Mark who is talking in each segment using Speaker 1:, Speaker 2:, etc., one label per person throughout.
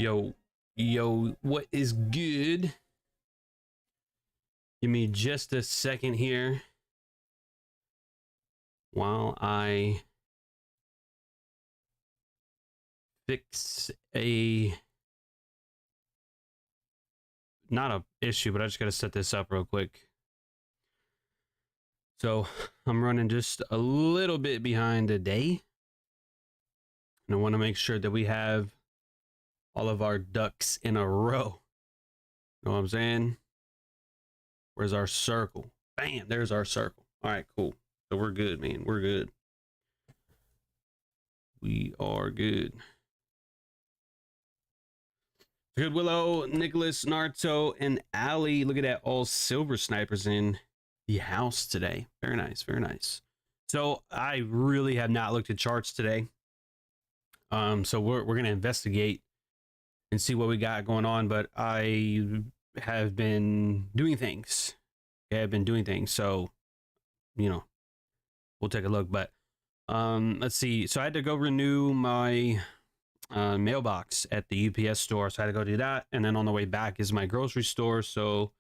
Speaker 1: Yo, yo, what is good? Give me just a second here while I fix not a issue, but I just got to set this up real quick. So I'm running just a little bit behind today. And I want to make sure that we have all of our ducks in a row. Know what I'm saying? Where's our circle? Bam, there's our circle. All right, cool. So we're good, man. We're good. We are good. Good Willow, Nicholas, Naruto, and Ali. Look at that. All silver snipers in the house today. Very nice. Very nice. So I really have not looked at charts today. So we're going to investigate and see what we got going on. But I have been doing things. Okay, I've been doing things. So, you know, we'll take a look. But let's see. So I had to go renew my mailbox at the UPS store, so I had to go do that. And then on the way back is my grocery store, so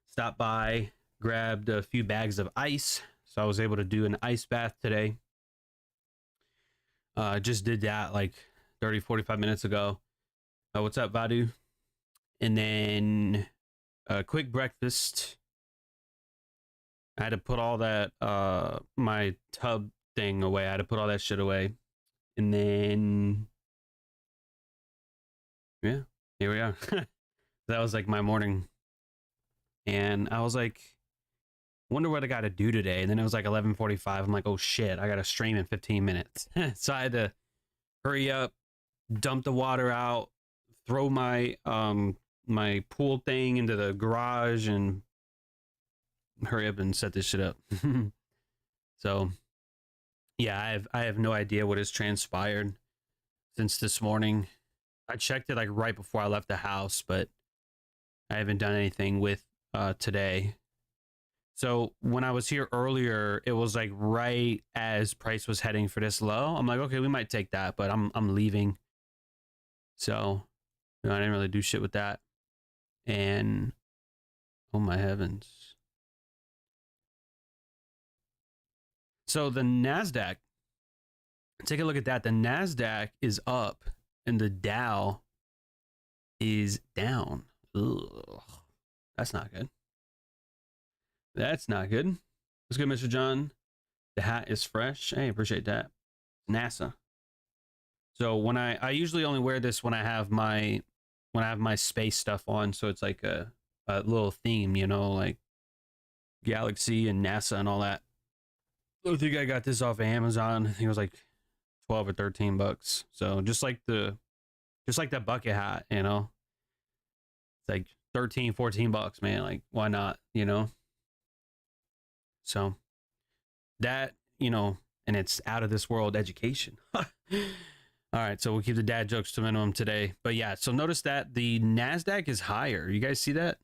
Speaker 1: stopped by, grabbed a few bags of ice, so I was able to do an ice bath today. Just did that like 30-45 minutes ago. What's up, Vadu? And then a quick breakfast. I had to put all that my tub thing away. I had to put all that shit away. And then yeah, here we are. That was like my morning. And I was like, wonder what I got to do today. And then it was like 11:45. I'm like, oh shit, I got to stream in 15 minutes. So I had to hurry up, dump the water out, throw my my pool thing into the garage, and hurry up and set this shit up. So yeah, I have no idea what has transpired since this morning. I checked it like right before I left the house, but I haven't done anything with today. So when I was here earlier, it was like right as price was heading for this low. I'm like, okay, we might take that, but I'm leaving. So you know, I didn't really do shit with that. And oh my heavens. So the NASDAQ, take a look at that. The NASDAQ is up and the Dow is down. Ugh. That's not good. That's not good. What's good, Mr. John? The hat is fresh. Hey, appreciate that. NASA. So when I usually only wear this when I have my space stuff on, so it's like a little theme, you know, like Galaxy and NASA and all that. I think I got this off of Amazon. I think it was like 12 or 13 bucks. So just like that bucket hat, you know. It's like 13, 14 bucks, man. Like, why not, you know? So that, you know, and it's out of this world education. All right, so we'll keep the dad jokes to minimum today. But yeah, so notice that the NASDAQ is higher. You guys see that?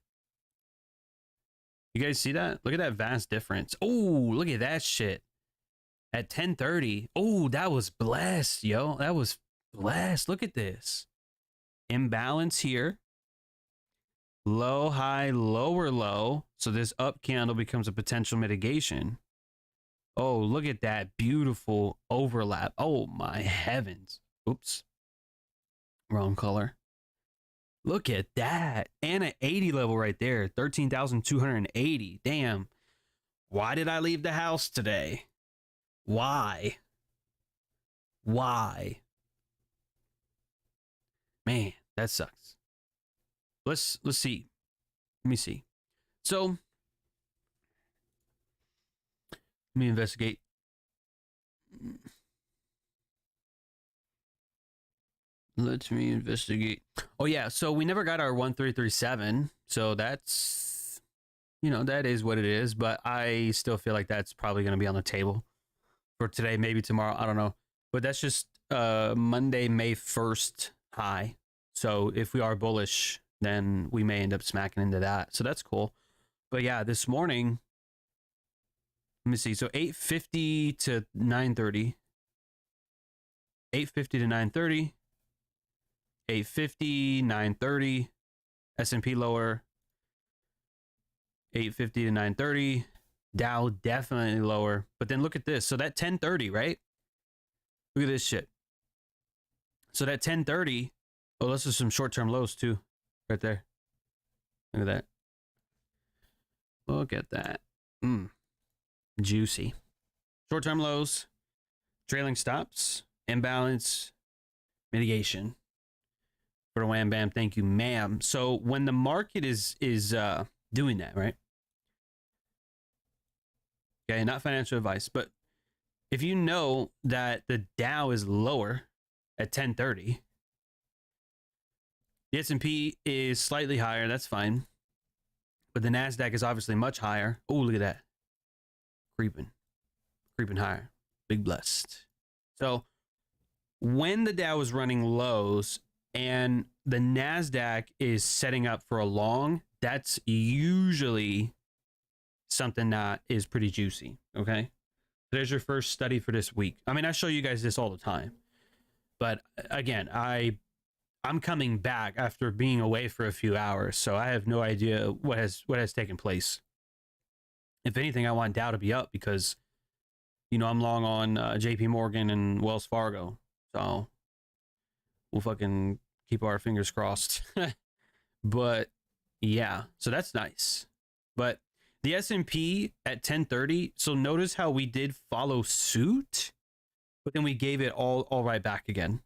Speaker 1: You guys see that? Look at that vast difference. Oh, look at that shit. At 10:30. Oh, that was blessed, yo. That was blessed. Look at this. Imbalance here. Low, high, lower, low. So this up candle becomes a potential mitigation. Oh, look at that beautiful overlap. Oh, my heavens. Oops. Wrong color. Look at that. And an 80 level right there. 13,280. Damn. Why did I leave the house today? Why? Why? Man, that sucks. Let's see. Let me see. So, let me investigate. Let me investigate. Oh yeah, so we never got our 1337. So that's, you know, that is what it is, but I still feel like that's probably going to be on the table for today, maybe tomorrow, I don't know. But that's just Monday, May 1st high. So if we are bullish, then we may end up smacking into that. So that's cool. But yeah, this morning, let me see. So 8:50 to 9:30. 8:50 to 9:30. 850, 930. S&P lower, 850 to 930. Dow definitely lower. But then look at this. So that 1030, right? Look at this shit. So that 1030, oh, this is some short-term lows too, right there. Look at that. Look at that. Juicy. Short-term lows, trailing stops, imbalance, mitigation. For a wham bam, thank you, ma'am. So when the market is doing that, right? Okay, not financial advice, but if you know that the Dow is lower at 1030, the S&P is slightly higher, that's fine. But the NASDAQ is obviously much higher. Oh, look at that. Creeping higher. Big blessed. So when the Dow is running lows and the NASDAQ is setting up for a long, that's usually something that is pretty juicy, okay? There's your first study for this week. I mean, I show you guys this all the time. But again, I'm coming back after being away for a few hours, so I have no idea what has taken place. If anything, I want Dow to be up because, you know, I'm long on JP Morgan and Wells Fargo. So we'll fucking keep our fingers crossed. But yeah, so that's nice. But the S&P at 1030, so notice how we did follow suit, but then we gave it all right back again.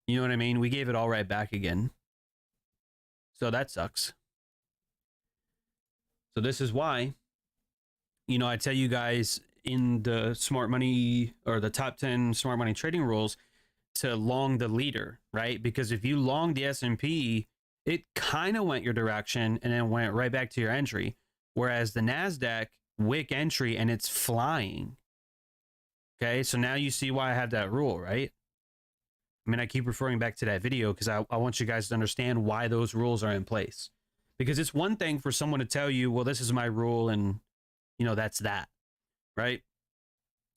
Speaker 1: You know what I mean? We gave it all right back again. So that sucks. So this is why, you know, I tell you guys in the smart money or the top 10 smart money trading rules to long the leader, right? Because if you long the S&P, it kind of went your direction and then went right back to your entry. Whereas the NASDAQ, wick entry and it's flying. Okay, so now you see why I have that rule, right? I mean, I keep referring back to that video because I want you guys to understand why those rules are in place. Because it's one thing for someone to tell you, well, this is my rule and, you know, that's that, right?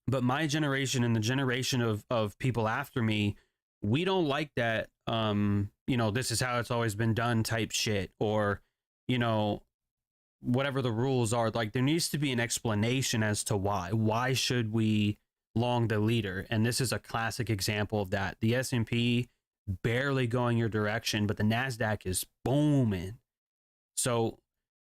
Speaker 1: But my generation and the generation of people after me, we don't like that, you know, this is how it's always been done type shit, or, you know, whatever the rules are. Like, there needs to be an explanation as to why. Why should we long the leader? And this is a classic example of that. The S&P barely going your direction, but the NASDAQ is booming. So,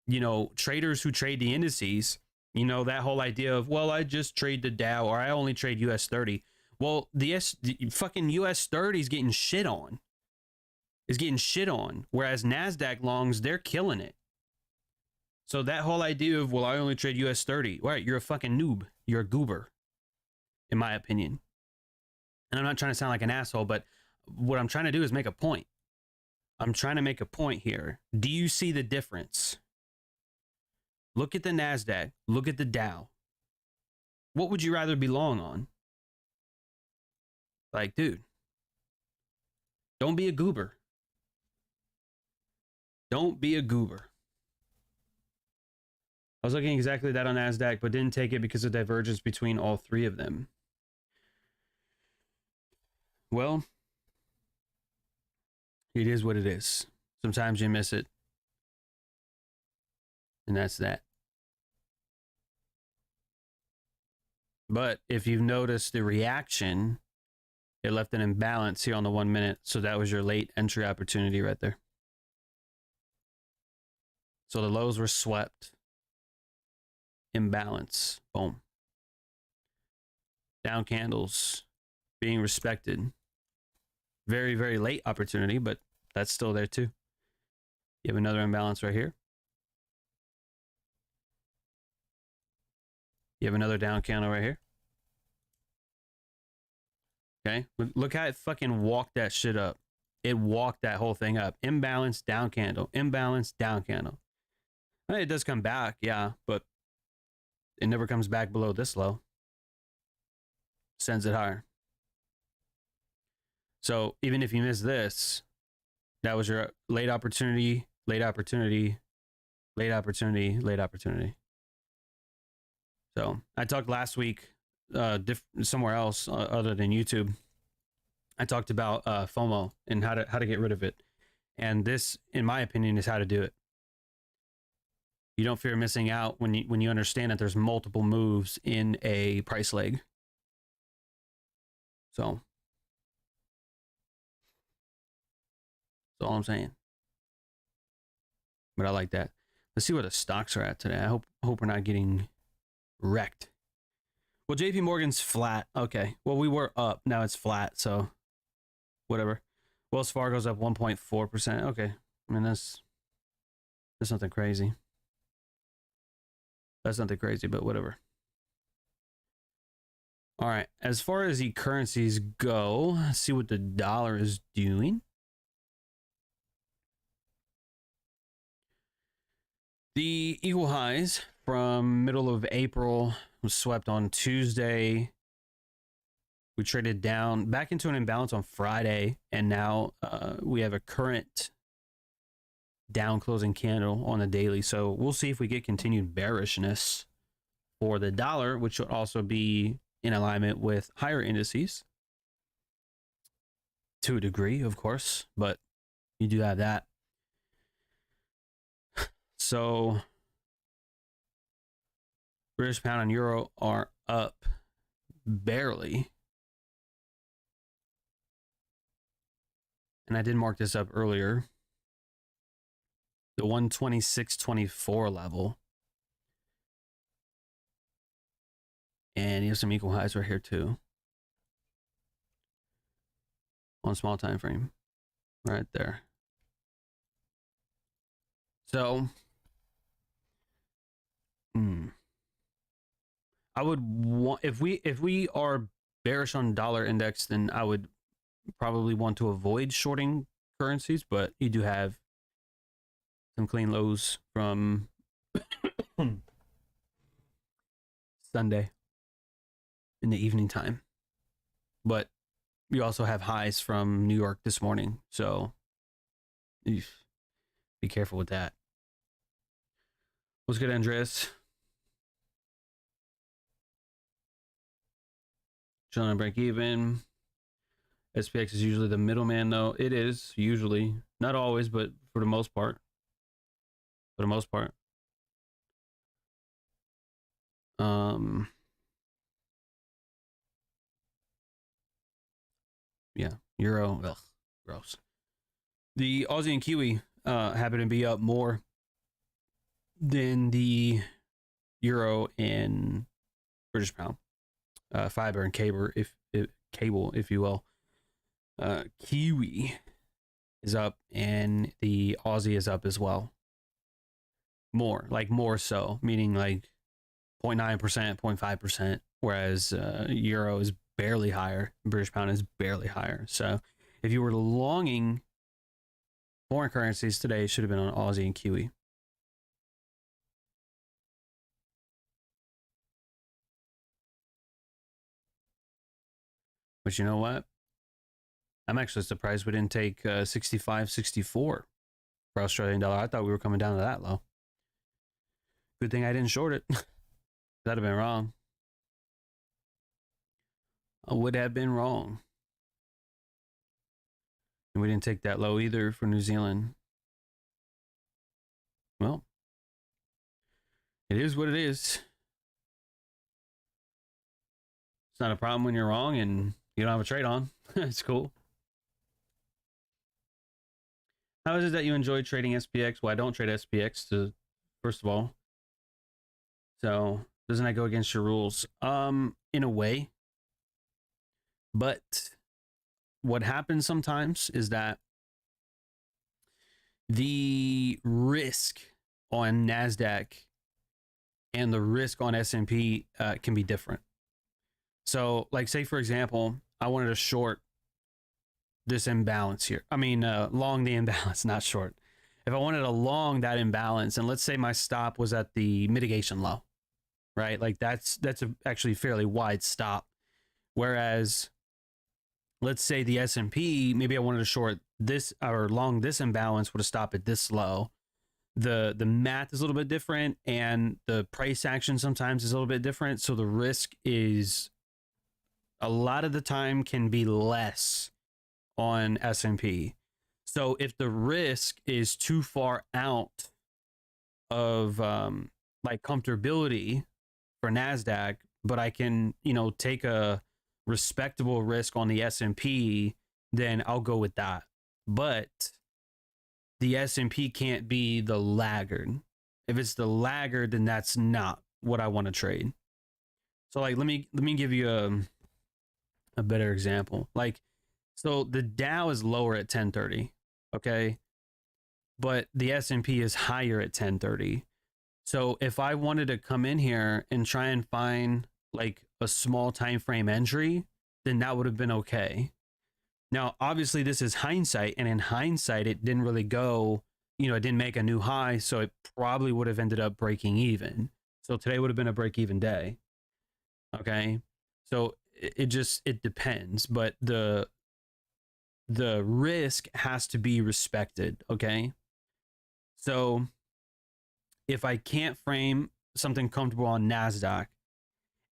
Speaker 1: you know, traders who trade the indices, you know, that whole idea of, well, I just trade the Dow or I only trade US 30. Well, the fucking US 30 is getting shit on. Whereas NASDAQ longs, they're killing it. So that whole idea of, well, I only trade US 30. Right, you're a fucking noob. You're a goober, in my opinion. And I'm not trying to sound like an asshole, but what I'm trying to do is make a point. I'm trying to make a point here. Do you see the difference? Look at the NASDAQ. Look at the Dow. What would you rather be long on? Like, dude, don't be a goober. Don't be a goober. I was looking exactly that on NASDAQ, but didn't take it because of divergence between all three of them. Well, it is what it is. Sometimes you miss it. And that's that. But if you've noticed the reaction, it left an imbalance here on the 1 minute. So that was your late entry opportunity right there. So the lows were swept. Imbalance. Boom. Down candles being respected. Very, very late opportunity, but that's still there too. You have another imbalance right here. You have another down candle right here. Okay, look how it fucking walked that shit up. It walked that whole thing up. Imbalance, down candle. Imbalance, down candle. I mean, it does come back, yeah, but it never comes back below this low. Sends it higher. So even if you miss this, that was your late opportunity, late opportunity, late opportunity, late opportunity. So I talked last week somewhere else other than YouTube I talked about FOMO and how to get rid of it. And this, in my opinion, is how to do it. You don't fear missing out when you understand that there's multiple moves in a price leg. So that's all I'm saying. But I like that. Let's see where the stocks are at today. I hope we're not getting wrecked. Well, JP Morgan's flat. Okay. Well, we were up. Now it's flat. So whatever. Wells Fargo's up 1.4%. Okay. I mean, that's nothing crazy. That's nothing crazy, but whatever. All right. As far as the currencies go, let's see what the dollar is doing. The equal highs from middle of April was swept on Tuesday. We traded down back into an imbalance on Friday, and now we have a current down closing candle on the daily. So we'll see if we get continued bearishness for the dollar, which will also be in alignment with higher indices to a degree, of course, but you do have that. So British pound and euro are up barely. And I did mark this up earlier. The 126.24 level. And you have some equal highs right here too. On small time frame. Right there. So I would want, if we are bearish on dollar index, then I would probably want to avoid shorting currencies, but you do have some clean lows from Sunday in the evening time. But you also have highs from New York this morning, so be careful with that. What's good, Andreas? Trying to break even. SPX is usually the middleman, though. It is usually, not always, but for the most part. For the most part. Yeah, euro. Ugh, gross. The Aussie and Kiwi happen to be up more than the euro and British pound. Fiber and cable, if you will. Kiwi is up and the Aussie is up as well. More so, meaning like 0.9%, 0.5%, whereas euro is barely higher, British pound is barely higher. So if you were longing foreign currencies today, it should have been on Aussie and Kiwi. But you know what? I'm actually surprised we didn't take 65, 64 for Australian dollar. I thought we were coming down to that low. Good thing I didn't short it. That'd have been wrong. I would have been wrong. And we didn't take that low either for New Zealand. Well, it is what it is. It's not a problem when you're wrong and you don't have a trade on. It's cool. How is it that you enjoy trading SPX? Well, I don't trade SPX, first of all. So doesn't that go against your rules? In a way. But what happens sometimes is that the risk on NASDAQ and the risk on S&P can be different. So like say, for example, I wanted to short this imbalance here. I mean, long the imbalance, not short. If I wanted to long that imbalance, and let's say my stop was at the mitigation low, right? Like that's actually fairly wide stop. Whereas let's say the S&P, maybe I wanted to short this or long this imbalance would have stopped at this low. The math is a little bit different and the price action sometimes is a little bit different. So the risk is a lot of the time can be less on S&P. So if the risk is too far out of like comfortability for NASDAQ, but I can, take a respectable risk on the S&P, then I'll go with that. But the S&P can't be the laggard. If it's the laggard, then that's not what I want to trade. So like, let me give you a better example. Like, so the Dow is lower at 1030, okay? But the S&P is higher at 1030. So if I wanted to come in here and try and find like a small time frame entry, then that would have been okay. Now, obviously this is hindsight, and in hindsight, it didn't really go, it didn't make a new high, so it probably would have ended up breaking even. So today would have been a break even day. Okay. So it depends, but the risk has to be respected. Okay. So if I can't frame something comfortable on NASDAQ,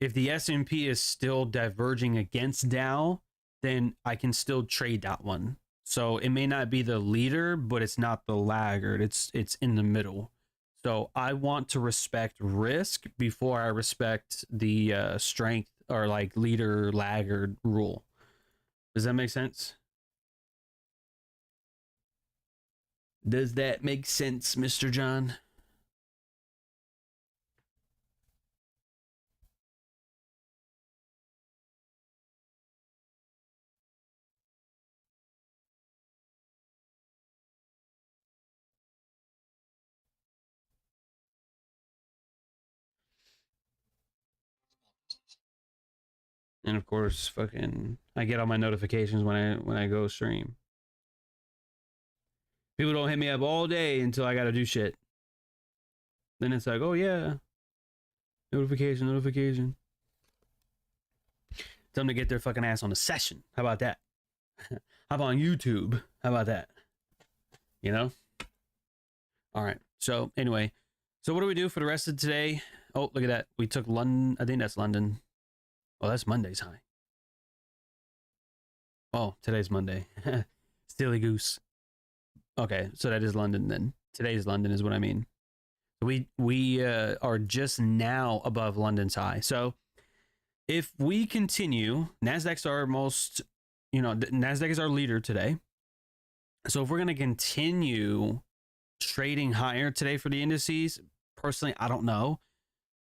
Speaker 1: if the S&P is still diverging against Dow, then I can still trade that one. So it may not be the leader, but it's not the laggard. It's in the middle. So I want to respect risk before I respect the strength or like leader laggard rule. Does that make sense? Does that make sense, Mr. John? And of course, fucking, I get all my notifications when I go stream. People don't hit me up all day until I gotta do shit. Then it's like, oh yeah, notification. Tell them to get their fucking ass on the session. How about that? How about on YouTube? How about that? All right. So anyway, so what do we do for the rest of today? Oh, look at that. We took London. I think that's London. Oh, that's Monday's high. Oh, today's Monday. Silly goose. Okay, so that is London then. Today's London is what I mean. We are just now above London's high. So if we continue, NASDAQ's our most, NASDAQ is our leader today. So if we're going to continue trading higher today for the indices, personally, I don't know.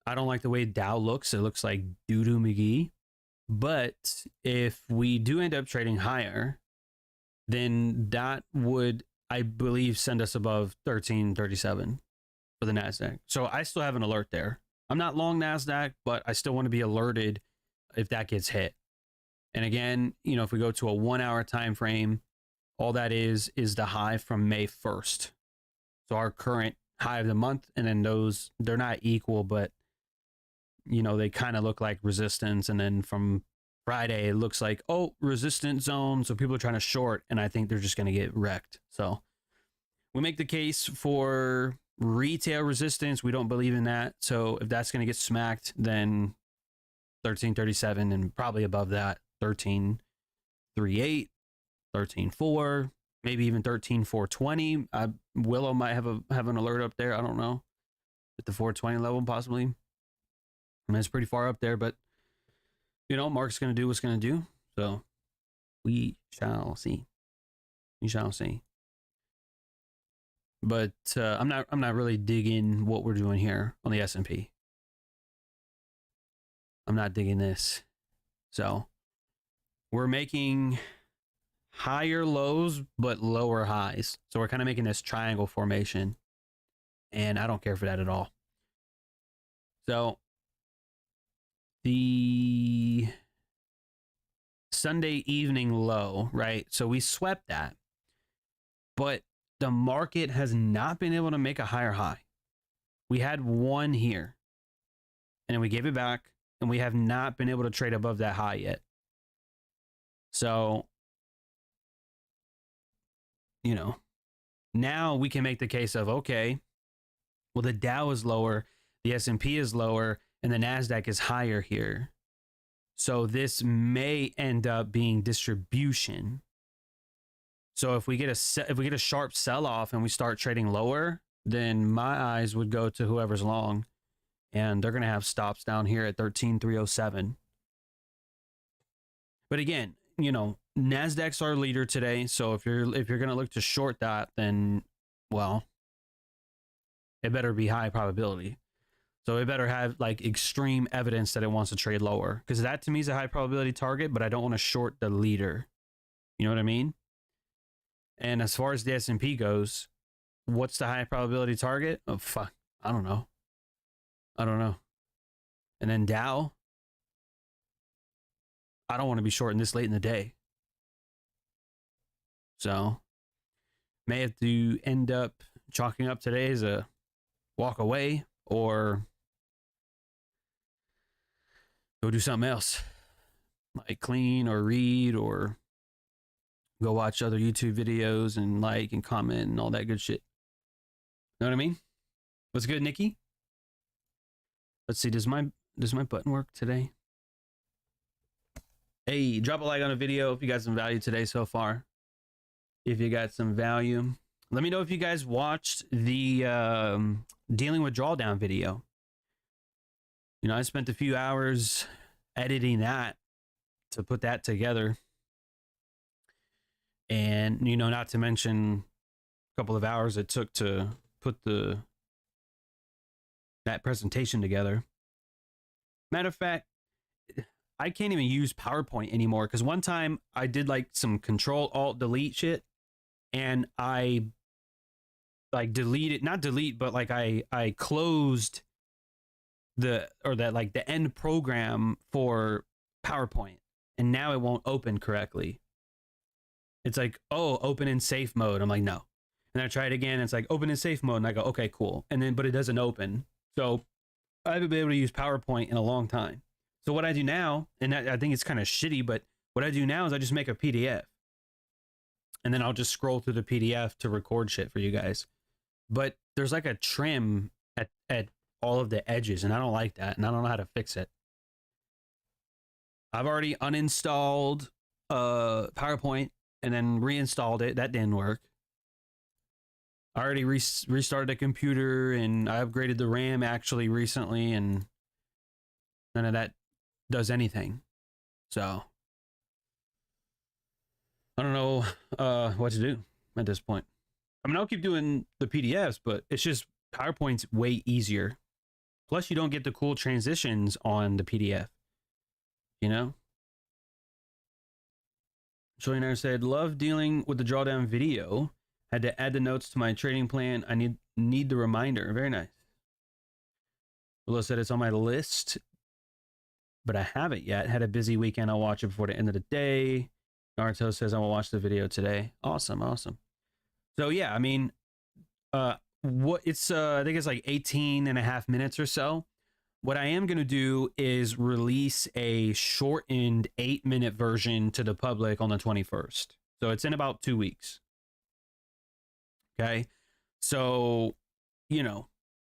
Speaker 1: I don't like the way Dow looks. It looks like doo-doo McGee. But if we do end up trading higher, then that would, I believe, send us above 1337 for the NASDAQ. So I still have an alert there. I'm not long NASDAQ, but I still want to be alerted if that gets hit. And again, if we go to a 1 hour time frame, all that is the high from May 1st. So our current high of the month, and then those, they're not equal, but they kind of look like resistance. And then from Friday, it looks like, oh, resistance zone. So people are trying to short, and I think they're just going to get wrecked. So we make the case for retail resistance. We don't believe in that. So if that's going to get smacked, then 1337 and probably above that, 1338, 13.4, maybe even 13.420. Willow might have an alert up there. I don't know. At the 420 level, possibly. I mean, it's pretty far up there, but Mark's going to do what's going to do. So we shall see. We shall see. But I'm not really digging what we're doing here on the S&P. I'm not digging this. So we're making higher lows but lower highs. So we're kind of making this triangle formation, and I don't care for that at all. So the Sunday evening low, right? So we swept that, but the market has not been able to make a higher high. We had one here, and then we gave it back, and we have not been able to trade above that high yet. So, now we can make the case of, okay, well, the Dow is lower, the S&P is lower, and the NASDAQ is higher here. So this may end up being distribution. So if we get a sharp sell off and we start trading lower, then my eyes would go to whoever's long, and they're gonna have stops down here at 13,307. But again, you know, Nasdaq's our leader today, so if you're gonna look to short that, then well, it better be high probability. So it better have like extreme evidence that it wants to trade lower, because that to me is a high probability target, but I don't want to short the leader. You know what I mean? And as far as the S&P goes, what's the high probability target? Oh, fuck. I don't know. And then Dow, I don't want to be shorting this late in the day. So may have to end up chalking up today as a walk away or go do something else, like clean or read or go watch other YouTube videos and like and comment and all that good shit. Know what I mean? What's good, Nikki? Let's see. Does my button work today? Hey, drop a like on a video if you got some value today so far. If you got some value, let me know if you guys watched the dealing with drawdown video. You know, I spent a few hours editing that to put that together. And, you know, not to mention a couple of hours it took to put that presentation together. Matter of fact, I can't even use PowerPoint anymore, because one time I did like some Control-Alt-Delete shit, and I like not delete, but like I closed the end program for PowerPoint, and now it won't open correctly. It's like, oh, open in safe mode. I'm like, no. And I try it again. It's like open in safe mode. And I go, okay, cool. And then, but it doesn't open. So I haven't been able to use PowerPoint in a long time. So what I do now, and I think it's kind of shitty, but what I do now is I just make a PDF. And then I'll just scroll through the PDF to record shit for you guys. But there's like a trim at all of the edges, and I don't like that. And I don't know how to fix it. I've already uninstalled PowerPoint and then reinstalled it. That didn't work. I already restarted the computer, and I upgraded the RAM actually recently, and none of that does anything. So I don't know what to do at this point. I mean, I'll keep doing the PDFs, but it's just PowerPoint's way easier. Plus, you don't get the cool transitions on the PDF. You know? Joiner said, love dealing with the drawdown video. Had to add the notes to my trading plan. I need the reminder. Very nice. Willow said it's on my list, but I haven't yet. Had a busy weekend. I'll watch it before the end of the day. Naruto says I will watch the video today. Awesome, awesome. So yeah, I mean, I think it's like 18 and a half minutes or so. What I am going to do is release a shortened 8-minute version to the public on the 21st. So it's in about 2 weeks. Okay. So, you know,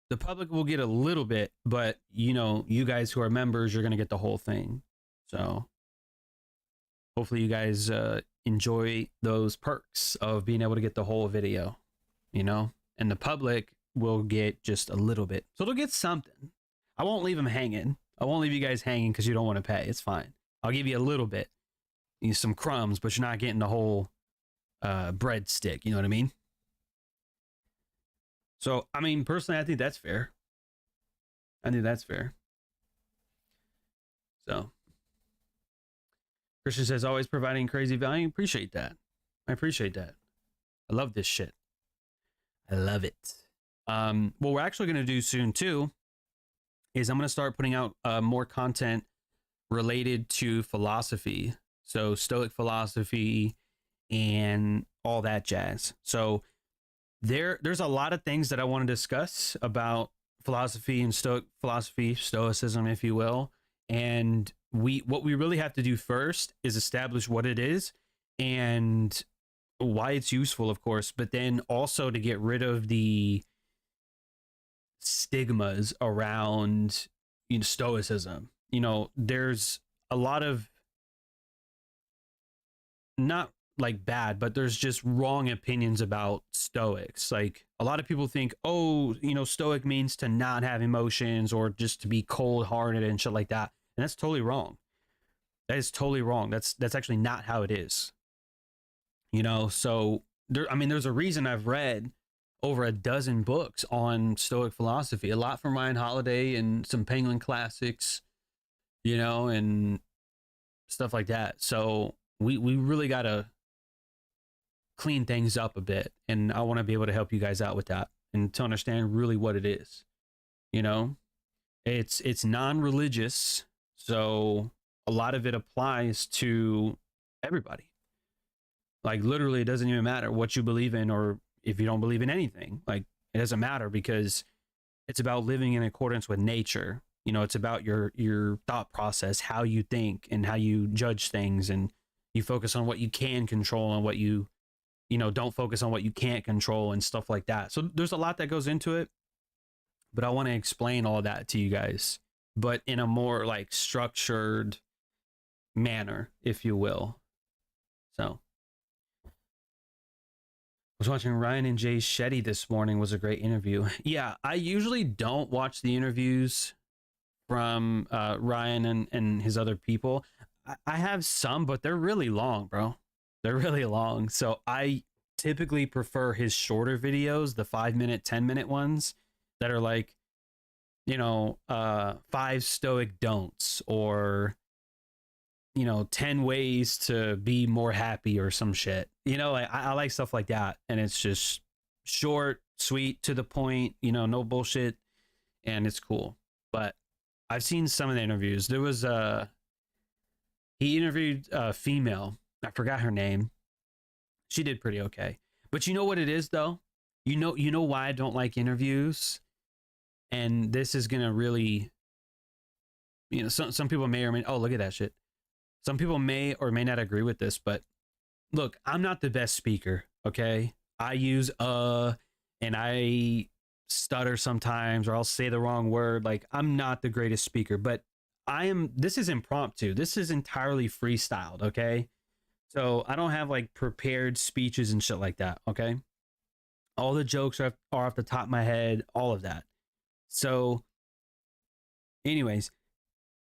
Speaker 1: the public will get a little bit, but you know, you guys who are members, you're going to get the whole thing. So hopefully you guys enjoy those perks of being able to get the whole video, you know, and the public will get just a little bit. So they'll get something. I won't leave them hanging. I won't leave you guys hanging because you don't want to pay. It's fine. I'll give you a little bit, some crumbs, but you're not getting the whole breadstick. You know what I mean? So, I mean, personally, I think that's fair. I think that's fair. So, Christian says, always providing crazy value. Appreciate that. I appreciate that. I love this shit. I love it. What we're actually going to do soon, too, is I'm going to start putting out more content related to philosophy. So Stoic philosophy and all that jazz. So there's a lot of things that I want to discuss about philosophy and Stoicism, if you will. And what we really have to do first is establish what it is and why it's useful, of course, but then also to get rid of the stigmas around, you know, Stoicism. You know, there's a lot of not like bad, but there's just wrong opinions about Stoics. Like a lot of people think, oh, Stoic means to not have emotions or just to be cold hearted and shit like that. And that's totally wrong. That is totally wrong. That's actually not how it is. So there's a reason I've read over a dozen books on Stoic philosophy, a lot from Ryan Holiday and some Penguin classics, and stuff like that. So we really got to clean things up a bit, and I want to be able to help you guys out with that and to understand really what it is. It's non-religious, so a lot of it applies to everybody. Like literally, it doesn't even matter what you believe in, or if you don't believe in anything. Like it doesn't matter, because it's about living in accordance with nature. It's about your thought process, how you think and how you judge things, and you focus on what you can control and what you don't focus on what you can't control and stuff like that. So there's a lot that goes into it, but I want to explain all that to you guys, but in a more like structured manner, if you will. So I was watching Ryan and Jay Shetty this morning. Was a great interview. Yeah, I usually don't watch the interviews from Ryan and his other people. I have some, but they're really long, bro. They're really long. So I typically prefer his shorter videos, the 5-minute, 10-minute ones that are like, 5 stoic don'ts, or 10 ways to be more happy or some shit. I like stuff like that. And it's just short, sweet, to the point, no bullshit. And it's cool. But I've seen some of the interviews. There was he interviewed a female. I forgot her name. She did pretty okay. But you know what it is though? You know why I don't like interviews? And this is gonna really, some people may or may, oh, look at that shit. Some people may or may not agree with this, but look, I'm not the best speaker, okay? I use and I stutter sometimes, or I'll say the wrong word. Like, I'm not the greatest speaker, but this is impromptu. This is entirely freestyled, okay? So I don't have like prepared speeches and shit like that, okay? All the jokes are off the top of my head, all of that. So anyways,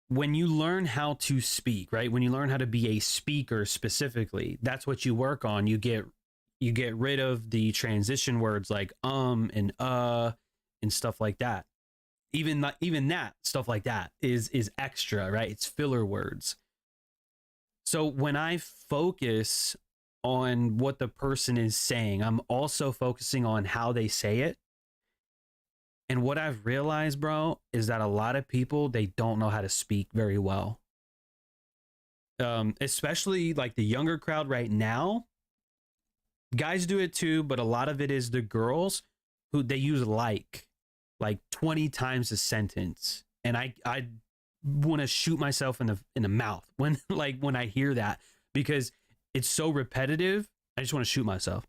Speaker 1: when you learn how to speak, right? When you learn how to be a speaker specifically, that's what you work on. You get rid of the transition words like and stuff like that. Even that stuff like that is extra, right? It's filler words. So when I focus on what the person is saying, I'm also focusing on how they say it. And what I've realized, bro, is that a lot of people, they don't know how to speak very well. Especially like the younger crowd right now. Guys do it too, but a lot of it is the girls who they use like 20 times a sentence. And I want to shoot myself in the mouth when I hear that, because it's so repetitive. I just want to shoot myself.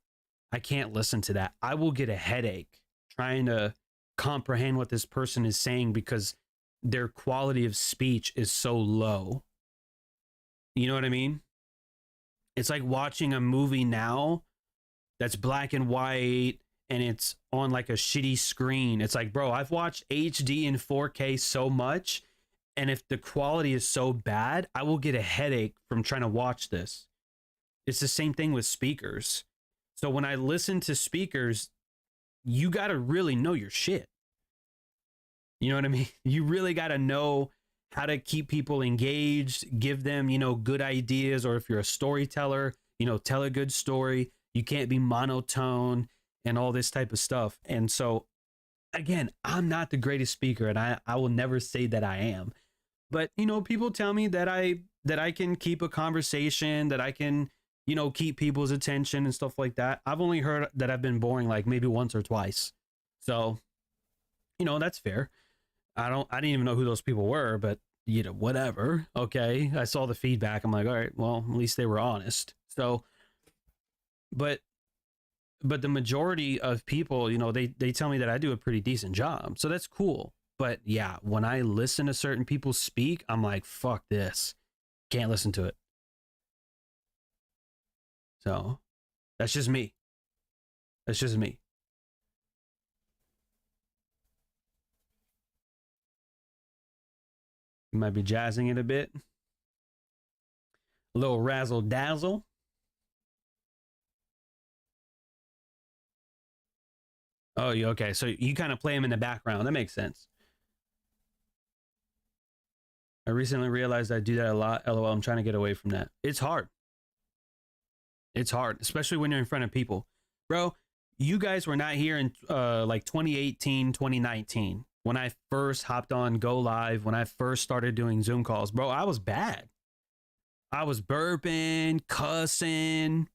Speaker 1: I can't listen to that. I will get a headache trying to comprehend what this person is saying, because their quality of speech is so low. You know what I mean? It's like watching a movie now that's black and white and it's on like a shitty screen. It's like, bro, I've watched HD and 4K so much, and if the quality is so bad, I will get a headache from trying to watch this. It's the same thing with speakers. So when I listen to speakers, you got to really know your shit. You know what I mean? You really got to know how to keep people engaged, give them, good ideas. Or if you're a storyteller, tell a good story. You can't be monotone and all this type of stuff. And so, again, I'm not the greatest speaker, and I will never say that I am. But, people tell me that I can keep a conversation, that I can, keep people's attention and stuff like that. I've only heard that I've been boring like maybe once or twice. So, that's fair. I didn't even know who those people were, but whatever. Okay. I saw the feedback. I'm like, all right, well, at least they were honest. So, but the majority of people, they tell me that I do a pretty decent job. So that's cool. But yeah, when I listen to certain people speak, I'm like, fuck this. Can't listen to it. So that's just me. That's just me. You might be jazzing it a bit. A little razzle dazzle. Oh, you okay? So you kind of play them in the background. That makes sense. I recently realized I do that a lot. LOL, I'm trying to get away from that. It's hard. It's hard, especially when you're in front of people. Bro, you guys were not here in like 2018, 2019. When I first hopped on Go Live, when I first started doing Zoom calls, bro, I was bad. I was burping, cussing.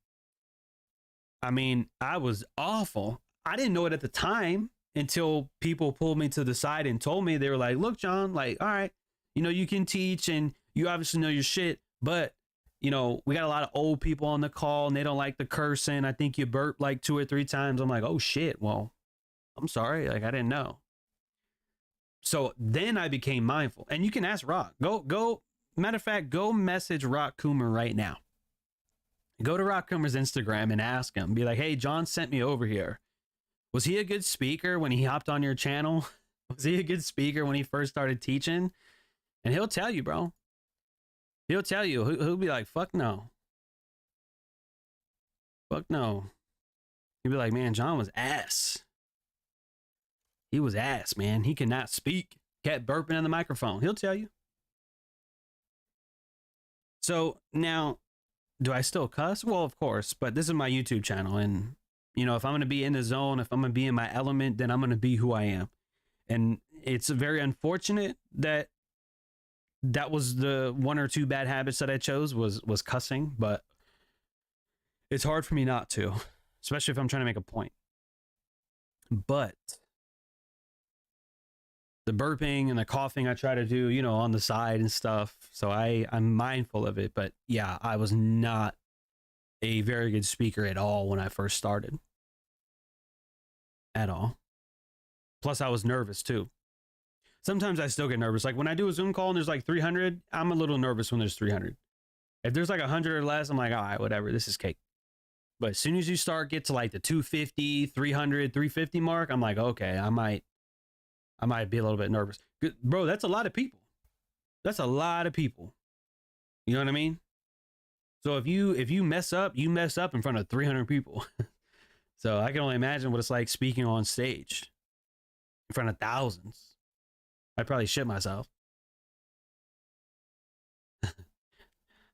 Speaker 1: I mean, I was awful. I didn't know it at the time until people pulled me to the side and told me, they were like, look, John, like, all right, you know, you can teach and you obviously know your shit, but you know, we got a lot of old people on the call and they don't like the cursing. I think you burped like 2 or 3 times. I'm like, oh shit. Well, I'm sorry. Like, I didn't know. So then I became mindful, and you can ask Rock. Go. Matter of fact, go message Rock Coomer right now. Go to Rock Coomer's Instagram and ask him. Be like, hey, John sent me over here. Was he a good speaker when he hopped on your channel? Was he a good speaker when he first started teaching? And he'll tell you, bro. He'll tell you. He'll be like, fuck no. Fuck no. He'll be like, man, John was ass. He was ass, man. He cannot speak. Kept burping in the microphone. He'll tell you. So now, do I still cuss? Well, of course, but this is my YouTube channel. And, you know, if I'm going to be in the zone, if I'm going to be in my element, then I'm going to be who I am. And it's very unfortunate that that was the 1 or 2 bad habits that I chose was cussing, but it's hard for me not to, especially if I'm trying to make a point. But the burping and the coughing I try to do, you know, on the side and stuff. So I'm mindful of it. But yeah, I was not a very good speaker at all when I first started. At all. Plus, I was nervous too. Sometimes I still get nervous. Like when I do a Zoom call and there's like 300, I'm a little nervous when there's 300. If there's like 100 or less, I'm like, all right, whatever, this is cake. But as soon as you get to like the 250, 300, 350 mark, I'm like, okay, I might be a little bit nervous. Bro, that's a lot of people. That's a lot of people. You know what I mean? So if you mess up, you mess up in front of 300 people. So I can only imagine what it's like speaking on stage in front of thousands. I'd probably shit myself.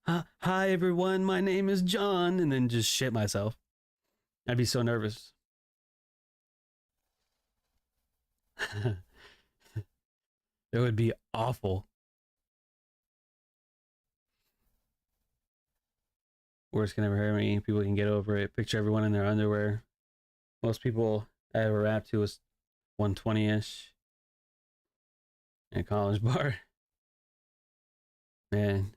Speaker 1: Hi everyone, my name is John, and then just shit myself. I'd be so nervous. It would be awful. Worst can never hurt me. People can get over it. Picture everyone in their underwear. Most people I ever rapped to was 120-ish. In a college bar. Man,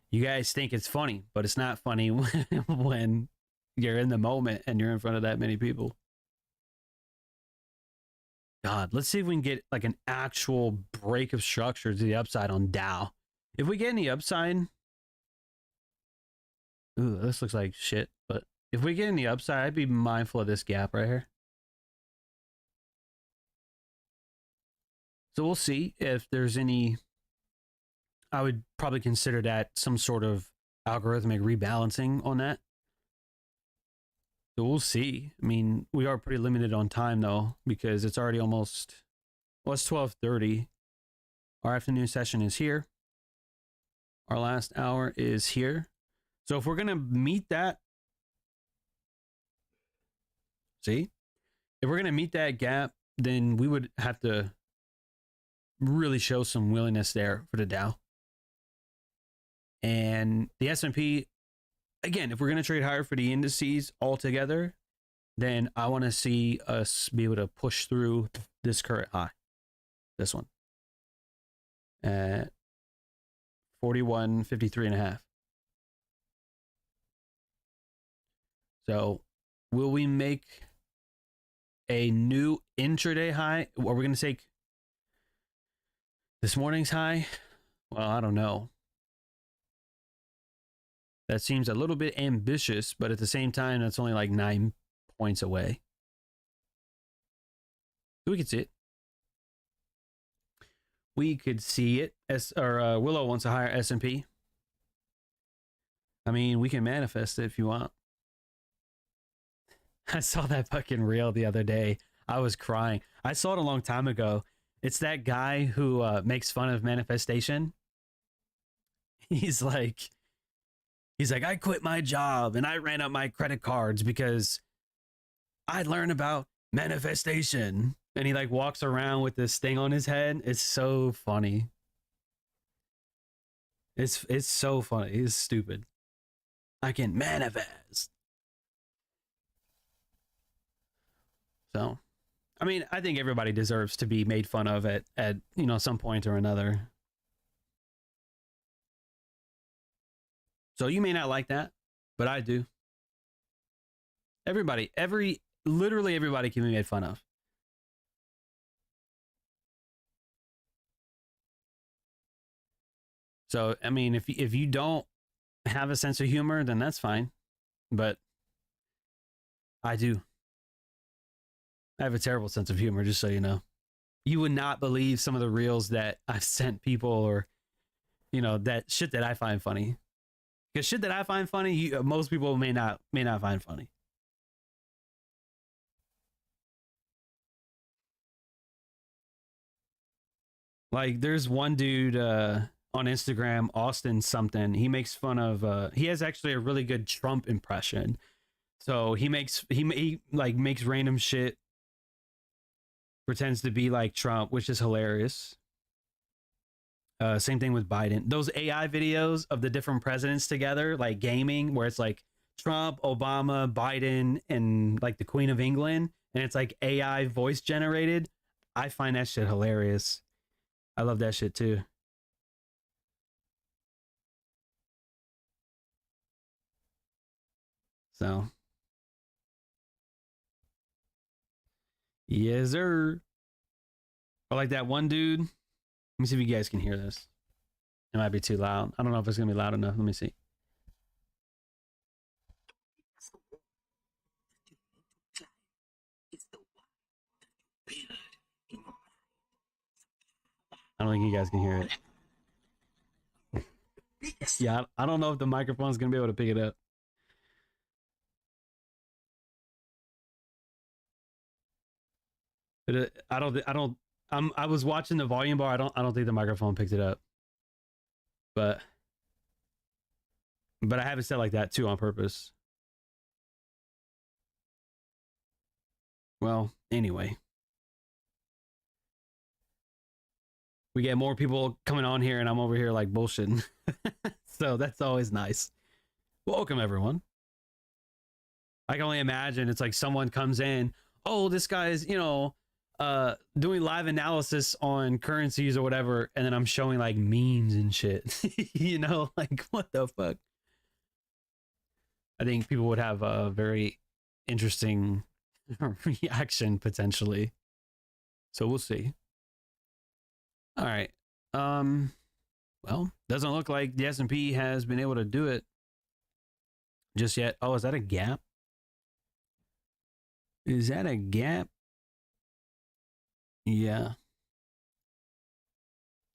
Speaker 1: you guys think it's funny, but it's not funny when you're in the moment and you're in front of that many people. God, let's see if we can get like an actual break of structure to the upside on Dow. If we get any upside, ooh, this looks like shit, but if we get any upside, I'd be mindful of this gap right here. So we'll see if there's any. I would probably consider that some sort of algorithmic rebalancing on that. So we'll see. I mean, we are pretty limited on time though, because it's already almost, well, it's 12:30. Our afternoon session is here. Our last hour is here. So if we're going to meet that, see, if we're going to meet that gap, then we would have to really show some willingness there for the Dow. And the S&P, again, if we're going to trade higher for the indices altogether, then I want to see us be able to push through this current high. This one. At 41.53.5. So will we make a new intraday high? Are we going to take this morning's high? Well, I don't know. That seems a little bit ambitious, but at the same time, that's only like 9 points away. We could see it. We could see it. Willow wants a higher S&P. I mean, we can manifest it if you want. I saw that fucking reel the other day. I was crying. I saw it a long time ago. It's that guy who makes fun of manifestation. He's like, I quit my job and I ran up my credit cards because I learned about manifestation. And he like walks around with this thing on his head. It's so funny. It's so funny. It's stupid. I can manifest. So, I mean, I think everybody deserves to be made fun of at you know, some point or another. So you may not like that, but I do. Literally everybody can be made fun of. So, I mean, if you don't have a sense of humor, then that's fine. But I do. I have a terrible sense of humor, just so you know. You would not believe some of the reels that I've sent people, or, you know, that shit that I find funny. Because shit that I find funny, most people may not find funny. Like, there's one dude on Instagram, Austin something. He makes fun of. He has actually a really good Trump impression. So he makes random shit, pretends to be like Trump, which is hilarious. Same thing with Biden. Those AI videos of the different presidents together, like gaming, where it's like Trump, Obama, Biden, and like the Queen of England, and it's like AI voice generated. I find that shit hilarious. I love that shit too. So, yes, sir. Or like that one dude. Let me see if you guys can hear this. It might be too loud. I don't know if it's gonna be loud enough. Let me see. I don't think you guys can hear it. Yeah, I don't know if the microphone's gonna be able to pick it up. But I was watching the volume bar. I don't think the microphone picked it up. But I have it set like that too on purpose. Well, anyway. We get more people coming on here and I'm over here like bullshitting. So that's always nice. Welcome everyone. I can only imagine it's like someone comes in, oh, this guy's, you know, doing live analysis on currencies or whatever, and then I'm showing like memes and shit. You know, like what the fuck? I think people would have a very interesting reaction potentially. So we'll see. All right. Well, doesn't look like the S&P has been able to do it just yet. Oh, is that a gap? Is that a gap? Yeah.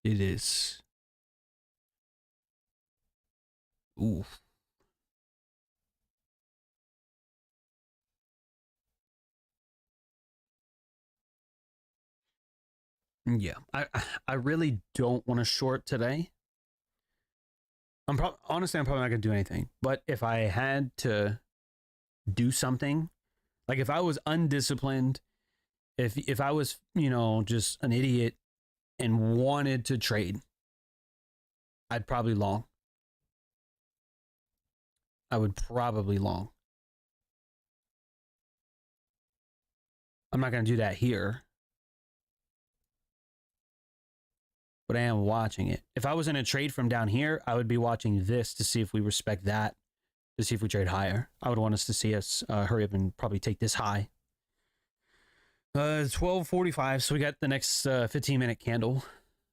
Speaker 1: It is. Ooh. Yeah. I really don't want to short today. Honestly, I'm probably not going to do anything. But if I had to do something, like if I was undisciplined, if I was, you know, just an idiot and wanted to trade, I'd probably long. I would probably long. I'm not going to do that here. But I am watching it. If I was in a trade from down here, I would be watching this to see if we respect that, to see if we trade higher. I would want us to see us hurry up and probably take this high. 12:45, so we got the next 15-minute candle.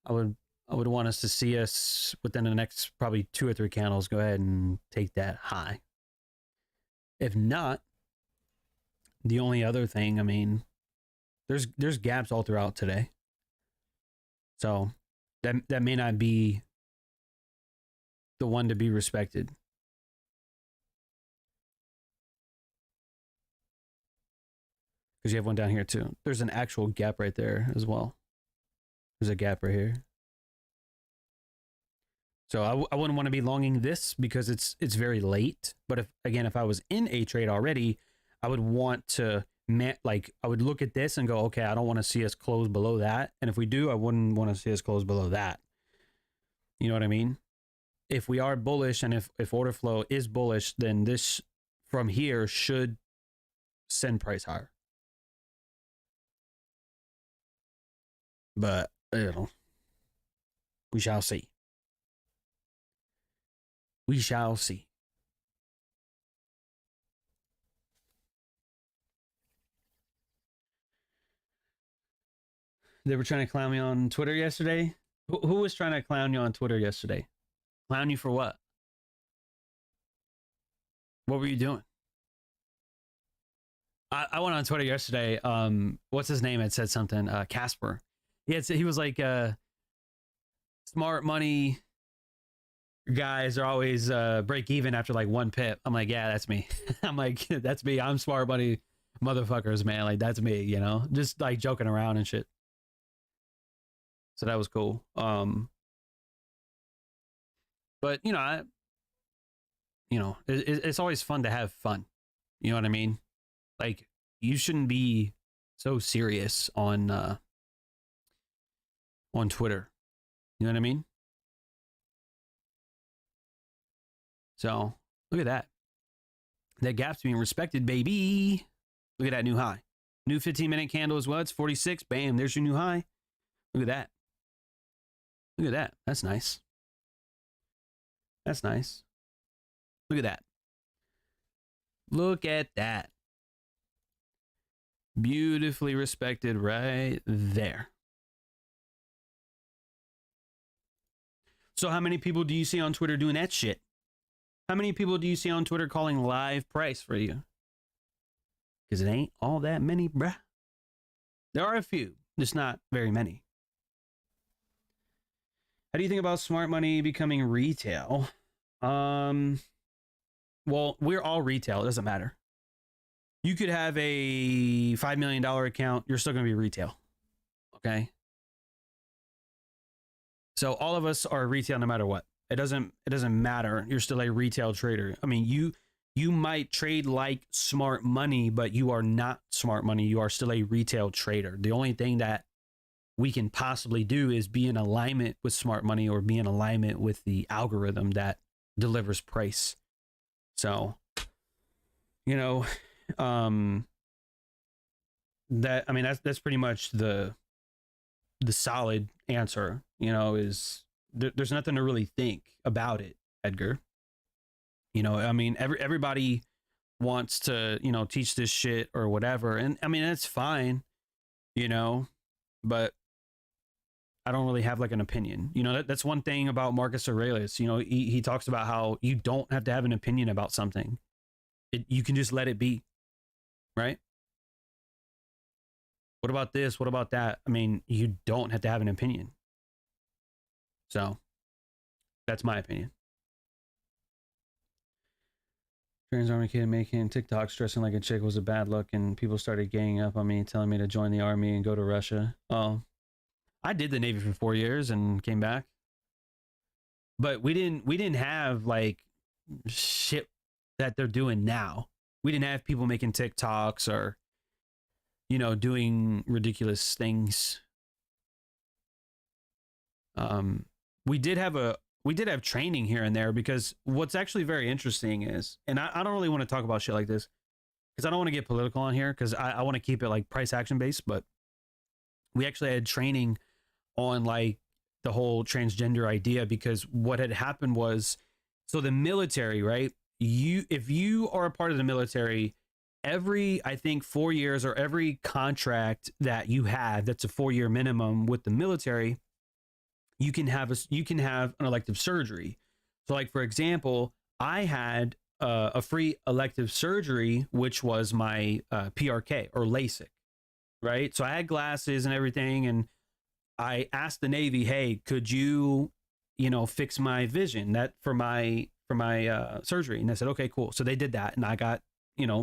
Speaker 1: I would I would want us to see us within the next probably 2 or 3 candles go ahead and take that high. If not, the only other thing, I mean, there's gaps all throughout today. So that may not be the one to be respected. Because you have one down here too. There's an actual gap right there as well. There's a gap right here. So I wouldn't want to be longing this because it's very late. But if I was in a trade already, I would want to I would look at this and go, okay, I don't want to see us close below that. And if we do, I wouldn't want to see us close below that. You know what I mean? If we are bullish and if order flow is bullish, then this from here should send price higher. But, you know, we shall see. We shall see. They were trying to clown me on Twitter yesterday. Who was trying to clown you on Twitter yesterday? Clown you for what? What were you doing? I went on Twitter yesterday. What's his name had said something. Casper. He was like, smart money guys are always break even after like 1 pip. I'm like, yeah, that's me. I'm like, that's me. I'm smart money motherfuckers, man. Like, that's me, you know, just like joking around and shit. So that was cool. But you know, it's always fun to have fun. You know what I mean? Like, you shouldn't be so serious on Twitter. You know what I mean? So look at that. That gap's being respected, baby. Look at that new high. New 15-minute candle as well. It's 46. Bam, there's your new high. Look at that. Look at that. That's nice. That's nice. Look at that. Look at that. Beautifully respected right there. So how many people do you see on Twitter doing that shit? How many people do you see on Twitter calling live price for you? Because it ain't all that many, bruh. There are a few, just not very many. How do you think about smart money becoming retail? Well, we're all retail. It doesn't matter. You could have a $5 million account. You're still going to be retail. Okay. So all of us are retail no matter what. It doesn't matter. You're still a retail trader. I mean, you might trade like smart money, but you are not smart money. You are still a retail trader. The only thing that we can possibly do is be in alignment with smart money or be in alignment with the algorithm that delivers price. So, you know, that's pretty much the solid answer, you know, is there's nothing to really think about it, Edgar. You know, I mean, everybody wants to, you know, teach this shit or whatever. And I mean, that's fine, you know, but I don't really have like an opinion. You know, that's one thing about Marcus Aurelius. You know, he talks about how you don't have to have an opinion about something. You can just let it be, right? What about this? What about that? I mean, you don't have to have an opinion. So that's my opinion. Trans Army kid making TikToks dressing like a chick was a bad look, and people started ganging up on me, telling me to join the army and go to Russia. Oh, I did the Navy for 4 years and came back. But we didn't have like shit that they're doing now. We didn't have people making TikToks or, you know, doing ridiculous things. We did have training here and there, because what's actually very interesting is, and I don't really want to talk about shit like this because I don't want to get political on here, because I want to keep it like price action based, but we actually had training on like the whole transgender idea, because what had happened was, so the military, right? If you are a part of the military, every, I think 4 years, or every contract that you have that's a 4-year minimum with the military, you can have an elective surgery. So like, for example, I had a free elective surgery, which was my PRK or LASIK, right? So I had glasses and everything, and I asked the Navy, hey, could you, fix my vision that for my surgery? And they said, okay, cool. So they did that, and I got,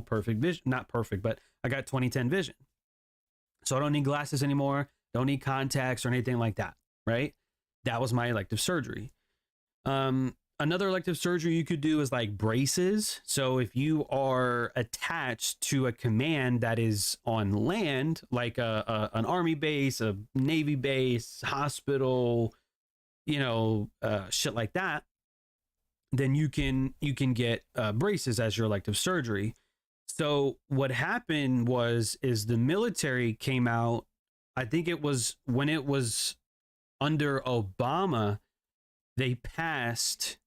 Speaker 1: perfect vision, not perfect, but I got 20/10 vision. So I don't need glasses anymore, don't need contacts or anything like that, right? That was my elective surgery. Another elective surgery you could do is like braces. So if you are attached to a command that is on land, like an army base, a Navy base, hospital, shit like that, then you can get braces as your elective surgery. So what happened is the military came out, I think it was when it was under Obama, they passed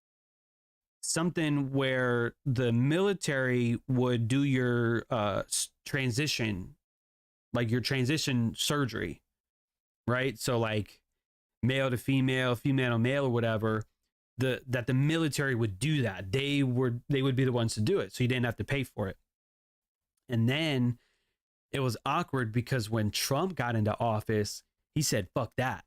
Speaker 1: something where the military would do your transition, like your transition surgery, right? So like male to female, female to male, or whatever. That the military would do that. They would be the ones to do it, so you didn't have to pay for it. And then it was awkward because when Trump got into office, he said, fuck that.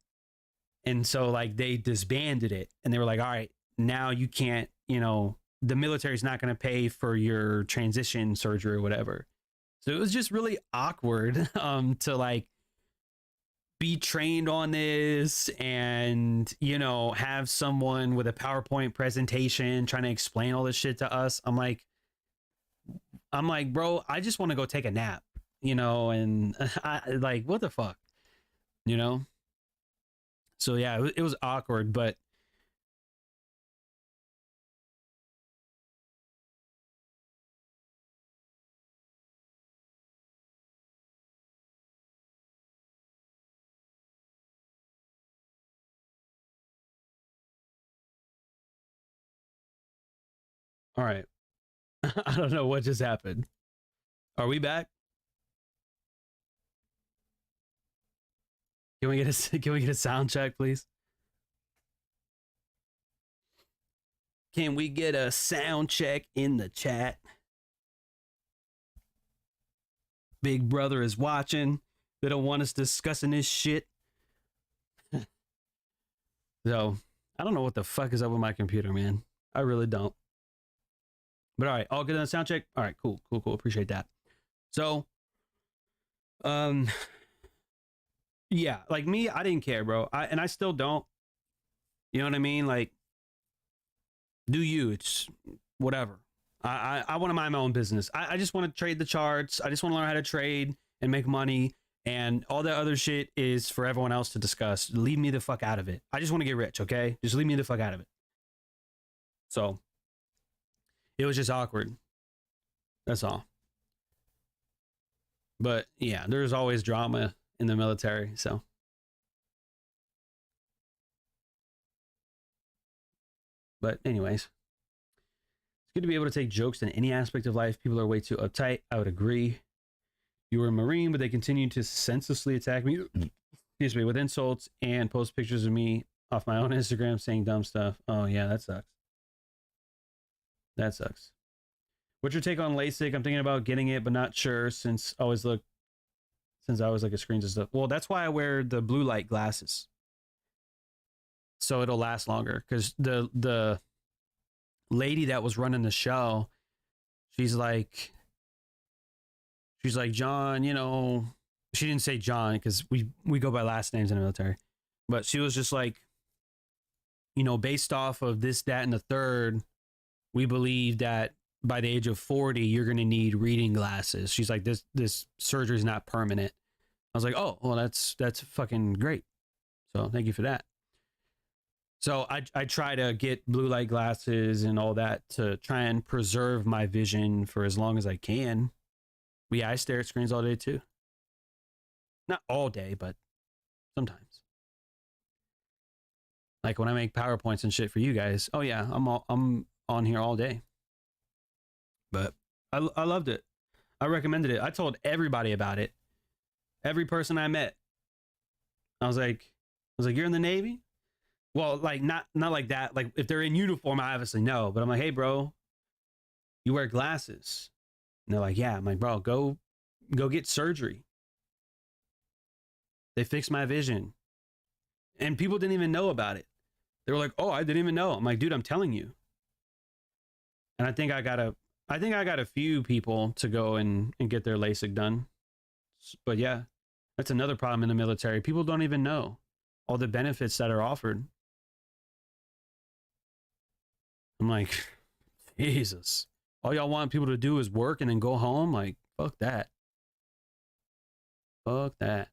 Speaker 1: And so like they disbanded it, and they were like, all right, now you can't, the military's not going to pay for your transition surgery or whatever. So it was just really awkward to like be trained on this and, have someone with a PowerPoint presentation trying to explain all this shit to us. I'm like, bro, I just want to go take a nap, and I like, what the fuck, So yeah, it was awkward, but all right. I don't know what just happened. Are we back? Can we get a sound check, please? Can we get a sound check in the chat? Big brother is watching. They don't want us discussing this shit. So, I don't know what the fuck is up with my computer, man. I really don't. But all right, all good on the sound check. All right, cool. Appreciate that. So, yeah, like me, I didn't care, bro. I still don't. You know what I mean? Like, do you? It's whatever. I want to mind my own business. I just want to trade the charts. I just want to learn how to trade and make money. And all that other shit is for everyone else to discuss. Leave me the fuck out of it. I just want to get rich, okay? Just leave me the fuck out of it. So, it was just awkward. That's all. But yeah, there's always drama in the military, so. But anyways, it's good to be able to take jokes in any aspect of life. People are way too uptight. I would agree. You were a Marine, but they continue to senselessly attack me, excuse me, with insults and post pictures of me off my own Instagram saying dumb stuff. Oh yeah, that sucks. That sucks. What's your take on LASIK? I'm thinking about getting it, but not sure since I always look at screens and stuff. Well, that's why I wear the blue light glasses. So it'll last longer. Because the lady that was running the show, she's like, John, she didn't say John because we go by last names in the military. But she was just like, based off of this, that, and the third, we believe that by the age of 40, you're going to need reading glasses. She's like, this surgery is not permanent. I was like, oh, well, that's fucking great. So thank you for that. So I try to get blue light glasses and all that to try and preserve my vision for as long as I can. But yeah, I stare at screens all day too. Not all day, but sometimes. Like when I make PowerPoints and shit for you guys. Oh yeah, I'm on here all day. But I loved it. I recommended it. I told everybody about it. Every person I met. I was like, you're in the Navy? Well, like not like that. Like if they're in uniform, I obviously know. But I'm like, hey, bro, you wear glasses. And they're like, yeah. I'm like, bro, go get surgery. They fixed my vision, and people didn't even know about it. They were like, oh, I didn't even know. I'm like, dude, I'm telling you. And I think I got a few people to go and get their LASIK done. But yeah, that's another problem in the military. People don't even know all the benefits that are offered. I'm like, Jesus. All y'all want people to do is work and then go home? Like, fuck that. Fuck that.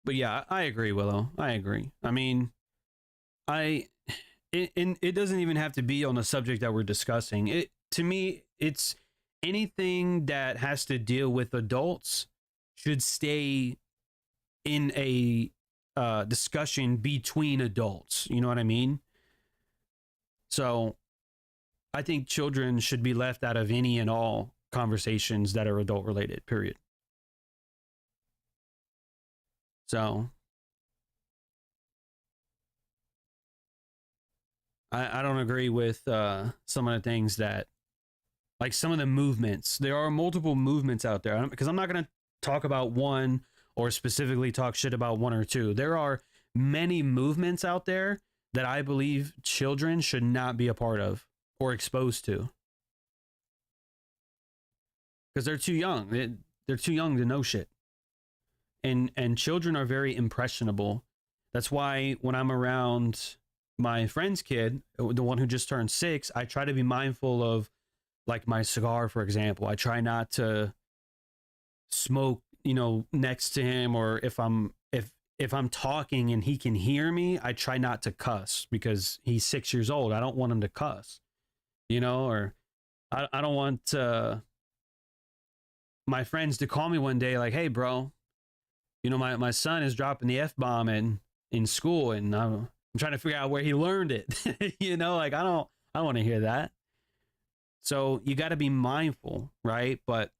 Speaker 1: But yeah, I agree, Willow. I agree. I mean, I it doesn't even have to be on the subject that we're discussing. It to me, it's anything that has to deal with adults should stay in a discussion between adults. You know what I mean? So I think children should be left out of any and all conversations that are adult related, period. So I don't agree with some of the things that, like some of the movements. There are multiple movements out there because I'm not going to talk about one or specifically talk shit about one or two. There are many movements out there that I believe children should not be a part of or exposed to because they're too young. They're too young to know shit. And children are very impressionable. That's why when I'm around my friend's kid, the one who just turned 6, I try to be mindful of like my cigar, for example. I try not to smoke, next to him, or if I'm talking and he can hear me, I try not to cuss because he's 6 years old. I don't want him to cuss, or I don't want my friends to call me one day like, hey, bro, my son is dropping the F-bomb in school, and I'm trying to figure out where he learned it. Like I don't want to hear that. So you got to be mindful, right? But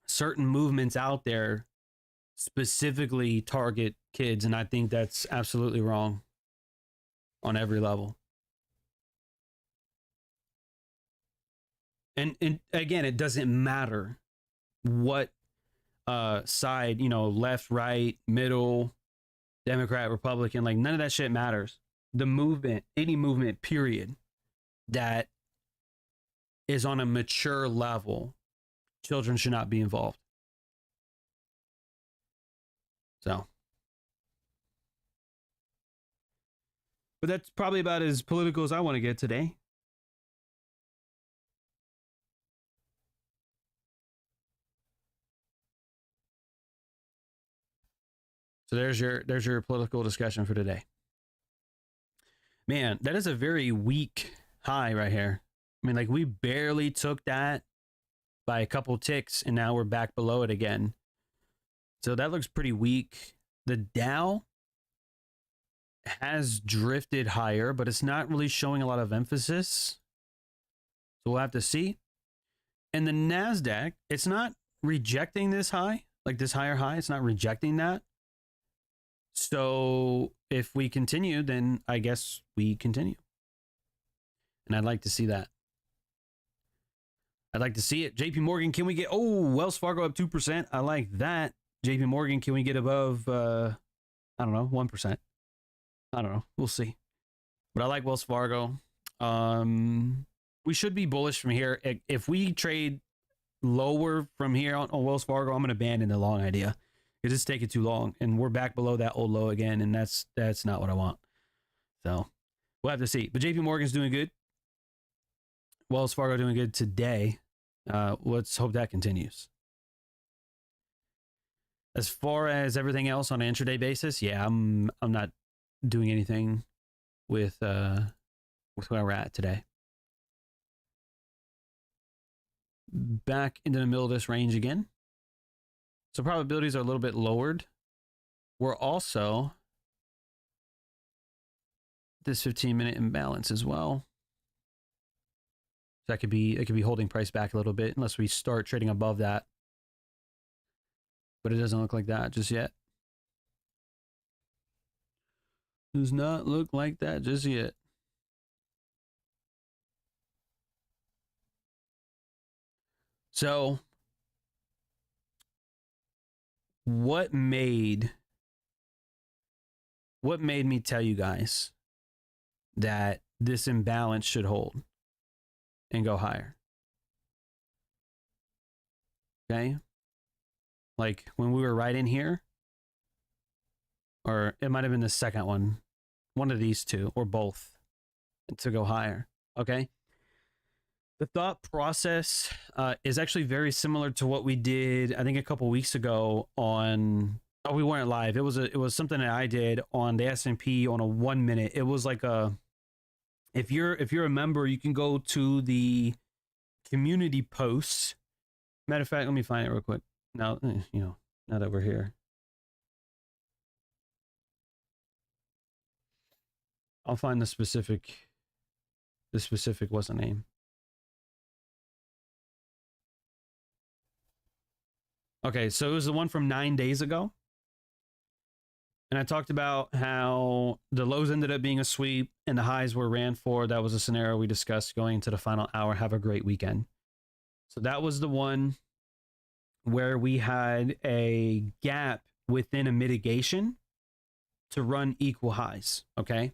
Speaker 1: certain movements out there specifically target kids, and I think that's absolutely wrong on every level. And again, it doesn't matter what side, left, right, middle, Democrat, Republican, like none of that shit matters. The movement, any movement, period, that is on a mature level, children should not be involved. So, but that's probably about as political as I want to get today. So there's your political discussion for today. Man, that is a very weak high right here. I mean, like we barely took that by a couple ticks, and now we're back below it again. So that looks pretty weak. The Dow has drifted higher, but it's not really showing a lot of emphasis. So we'll have to see. And the NASDAQ, it's not rejecting this high, like this higher high. It's not rejecting that. So if we continue, then I guess we continue. And I'd like to see that. I'd like to see it. JP Morgan, can we get, Wells Fargo up 2%. I like that. JP Morgan, can we get above, I don't know, 1%? I don't know. We'll see. But I like Wells Fargo. We should be bullish from here. If we trade lower from here on Wells Fargo, I'm going to abandon the long idea. Because it's taking too long. And we're back below that old low again. And that's not what I want. So we'll have to see. But JP Morgan's doing good. Wells Fargo doing good today. Let's hope that continues. As far as everything else on an intraday basis, yeah, I'm not doing anything with where we're at today. Back into the middle of this range again. So probabilities are a little bit lowered. We're also this 15-minute imbalance as well. That could be holding price back a little bit unless we start trading above that. but it doesn't look like that just yet. Does not look like that just yet. So what made me tell you guys that this imbalance should hold and go higher? Okay. Like when we were right in here, or it might have been the second one of these two, or both, to go higher. Okay. The thought process is actually very similar to what we did, I think, a couple weeks ago on. Oh, we weren't live. It was something that I did on the S&P on a 1 minute. It was like a. If you're a member, you can go to the community posts. Matter of fact, let me find it real quick. Now, now that we're here, I'll find the specific. What's the name? Okay, so it was the one from 9 days ago. And I talked about how the lows ended up being a sweep and the highs were ran for. That was a scenario we discussed going into the final hour. Have a great weekend. So that was the one where we had a gap within a mitigation to run equal highs. Okay.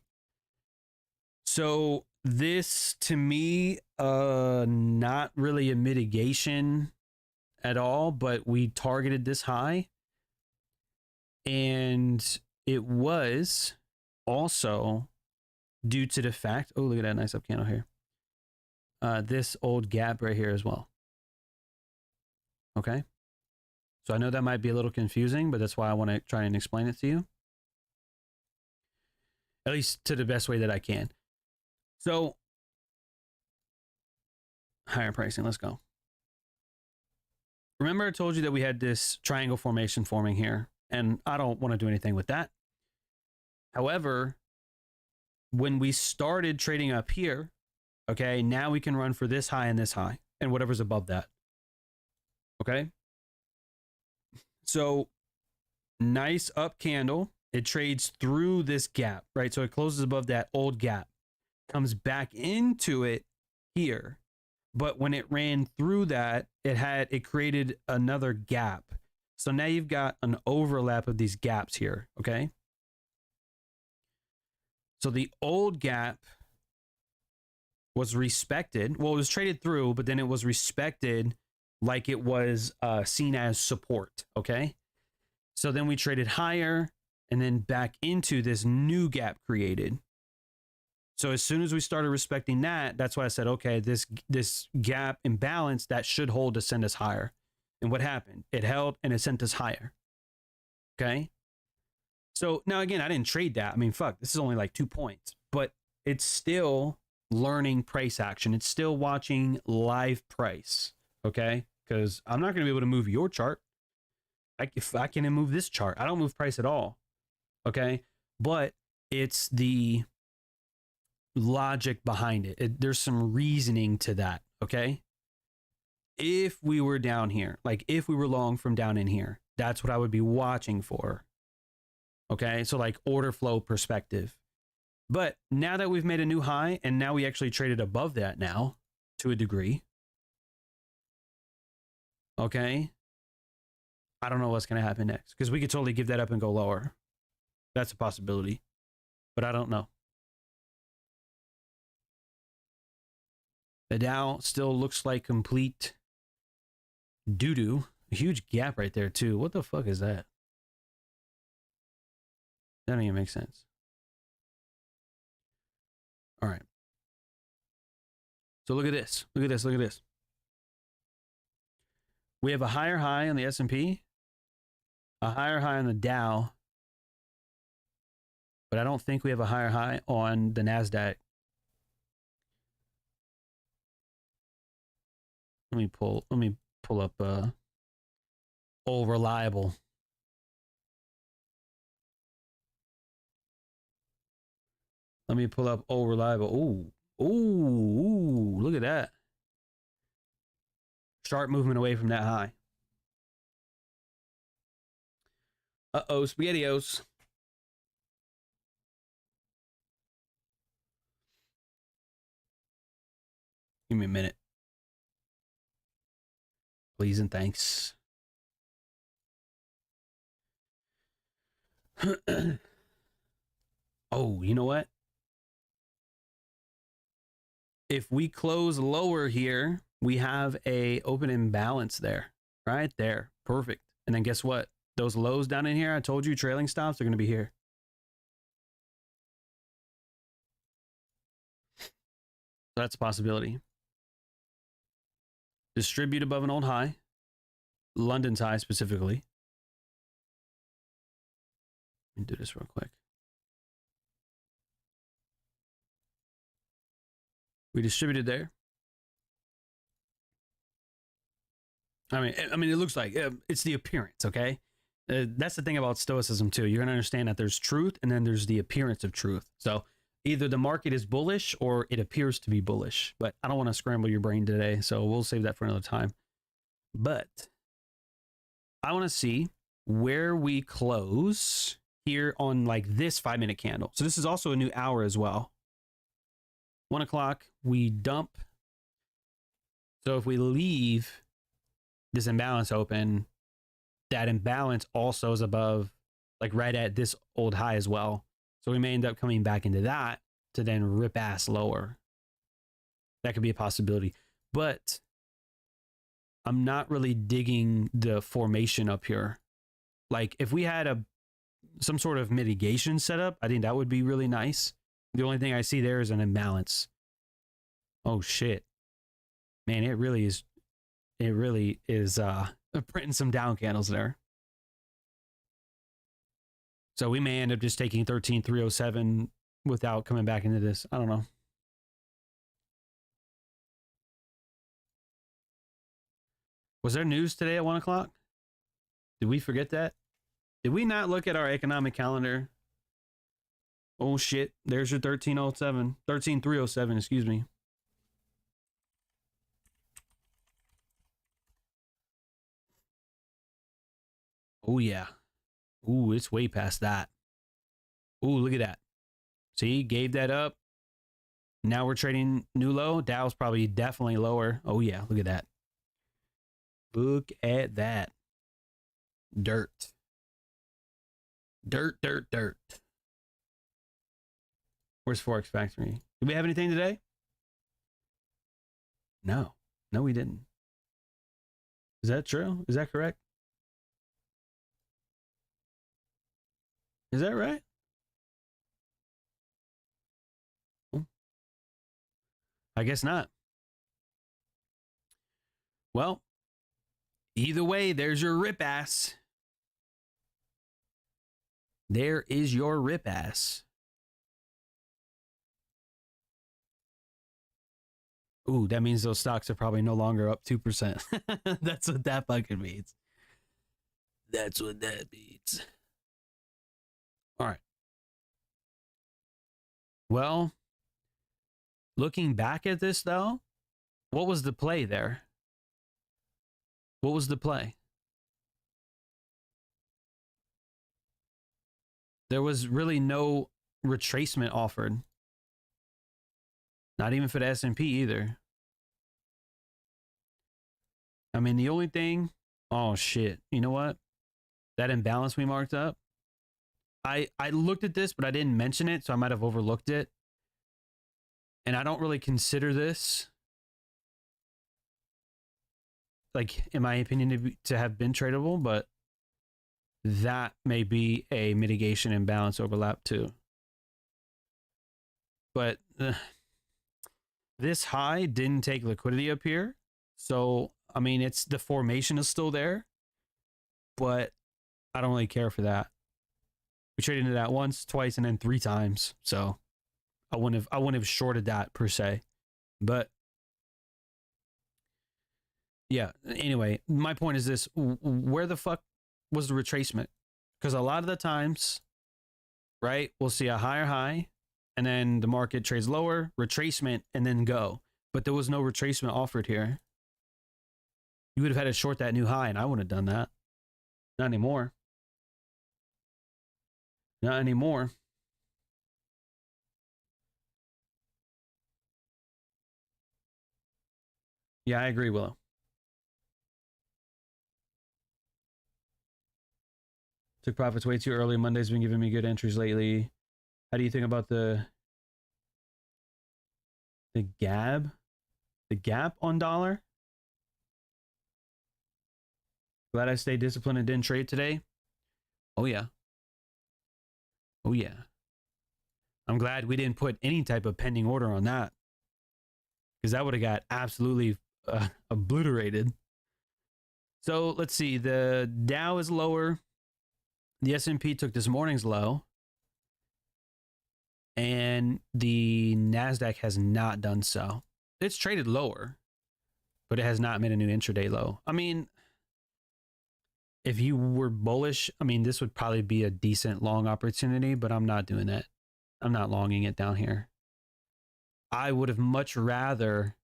Speaker 1: So this, to me, not really a mitigation at all, but we targeted this high, and it was also due to the fact, oh, look at that nice up candle here, this old gap right here as well. Okay, so I know that might be a little confusing, but that's why I want to try and explain it to you, at least to the best way that I can. So higher pricing, let's go. Remember I told you that we had this triangle formation forming here, and I don't want to do anything with that. However, when we started trading up here, okay, now we can run for this high and whatever's above that. Okay. So nice up candle. It trades through this gap, right? So it closes above that old gap, comes back into it here. But when it ran through that, it created another gap. So now you've got an overlap of these gaps here, okay? So the old gap was respected. Well, it was traded through, but then it was respected like it was seen as support, okay? So then we traded higher and then back into this new gap created. So as soon as we started respecting that, that's why I said, okay, this gap imbalance, that should hold to send us higher. And what happened? It held and it sent us higher. Okay. So now again, I didn't trade that. I mean, fuck, this is only like 2 points, but it's still learning price action. It's still watching live price. Okay. Because I'm not going to be able to move your chart. If I can move this chart, I don't move price at all. Okay. But it's the logic behind it. There's some reasoning to that. Okay. If we were down here, like if we were long from down in here, that's what I would be watching for. Okay. So like order flow perspective. But now that we've made a new high and now we actually traded above that now to a degree. Okay. I don't know what's going to happen next because we could totally give that up and go lower. That's a possibility, but I don't know. The Dow still looks like complete doo-doo. A huge gap right there too. What the fuck is that? That don't even make sense. All right. So look at this. Look at this. Look at this. We have a higher high on the S&P, a higher high on the Dow, but I don't think we have a higher high on the NASDAQ. Let me pull up old reliable. Let me pull up old reliable. Ooh, look at that. Sharp movement away from that high. Uh-oh, SpaghettiOs. Give me a minute. Please and thanks. Oh, you know what? If we close lower here, we have a open imbalance there. Right there. Perfect. And then guess what? Those lows down in here, I told you trailing stops are going to be here. So that's a possibility. Distribute above an old high. London's high specifically. Let me do this real quick. We distributed there. I mean, it looks like it's the appearance, okay? That's the thing about stoicism too. You're gonna understand that there's truth, and then there's the appearance of truth. So either the market is bullish or it appears to be bullish. But I don't want to scramble your brain today, so we'll save that for another time. But I want to see where we close here on like this 5-minute candle. So this is also a new hour as well. 1 o'clock, we dump. So if we leave this imbalance open, that imbalance also is above, like right at this old high as well. So we may end up coming back into that to then rip ass lower. That could be a possibility. But I'm not really digging the formation up here. Like if we had some sort of mitigation setup, I think that would be really nice. The only thing I see there is an imbalance. Oh shit. Man, it really is printing some down candles there. So we may end up just taking 13,307 without coming back into this. I don't know. Was there news today at 1 o'clock? Did we forget that? Did we not look at our economic calendar? Oh shit, there's your 13,307, excuse me. Oh yeah. Ooh, it's way past that. Ooh, look at that. See, gave that up. Now we're trading new low. Dow's probably definitely lower. Oh yeah, look at that. Look at that. Dirt. Dirt, dirt, dirt. Where's Forex Factory? Did we have anything today? No. No, we didn't. Is that true? Is that correct? Is that right? I guess not. Well, either way, there's your rip ass. There is your rip ass. Ooh, that means those stocks are probably no longer up 2%. That's what that fucking means. That's what that means. All right. Well, looking back at this, though, what was the play there? What was the play? There was really no retracement offered. Not even for the S&P either. I mean, the only thing... Oh, shit. You know what? That imbalance we marked up. I looked at this, but I didn't mention it, so I might have overlooked it. And I don't really consider this, like, in my opinion, to have been tradable, but that may be a mitigation imbalance overlap too. But this high didn't take liquidity up here. So, I mean, it's the formation is still there, but I don't really care for that. We traded into that once, twice, and then 3 times. So I wouldn't have shorted that per se. But yeah, anyway, my point is this. Where the fuck was the retracement? Because a lot of the times, right, we'll see a higher high and then the market trades lower, retracement, and then go. But there was no retracement offered here. You would have had to short that new high, and I wouldn't have done that. Not anymore. Not anymore. Yeah, I agree, Willow. Took profits way too early. Monday's been giving me good entries lately. How do you think about the gap? The gap on dollar? Glad I stayed disciplined and didn't trade today. Oh yeah. Oh yeah. I'm glad we didn't put any type of pending order on that, because that would have got absolutely obliterated. So let's see. The Dow is lower. The S&P took this morning's low. And the NASDAQ has not done so. It's traded lower, but it has not made a new intraday low. I mean, if you were bullish, I mean, this would probably be a decent long opportunity, but I'm not doing that. I'm not longing it down here. I would have much rather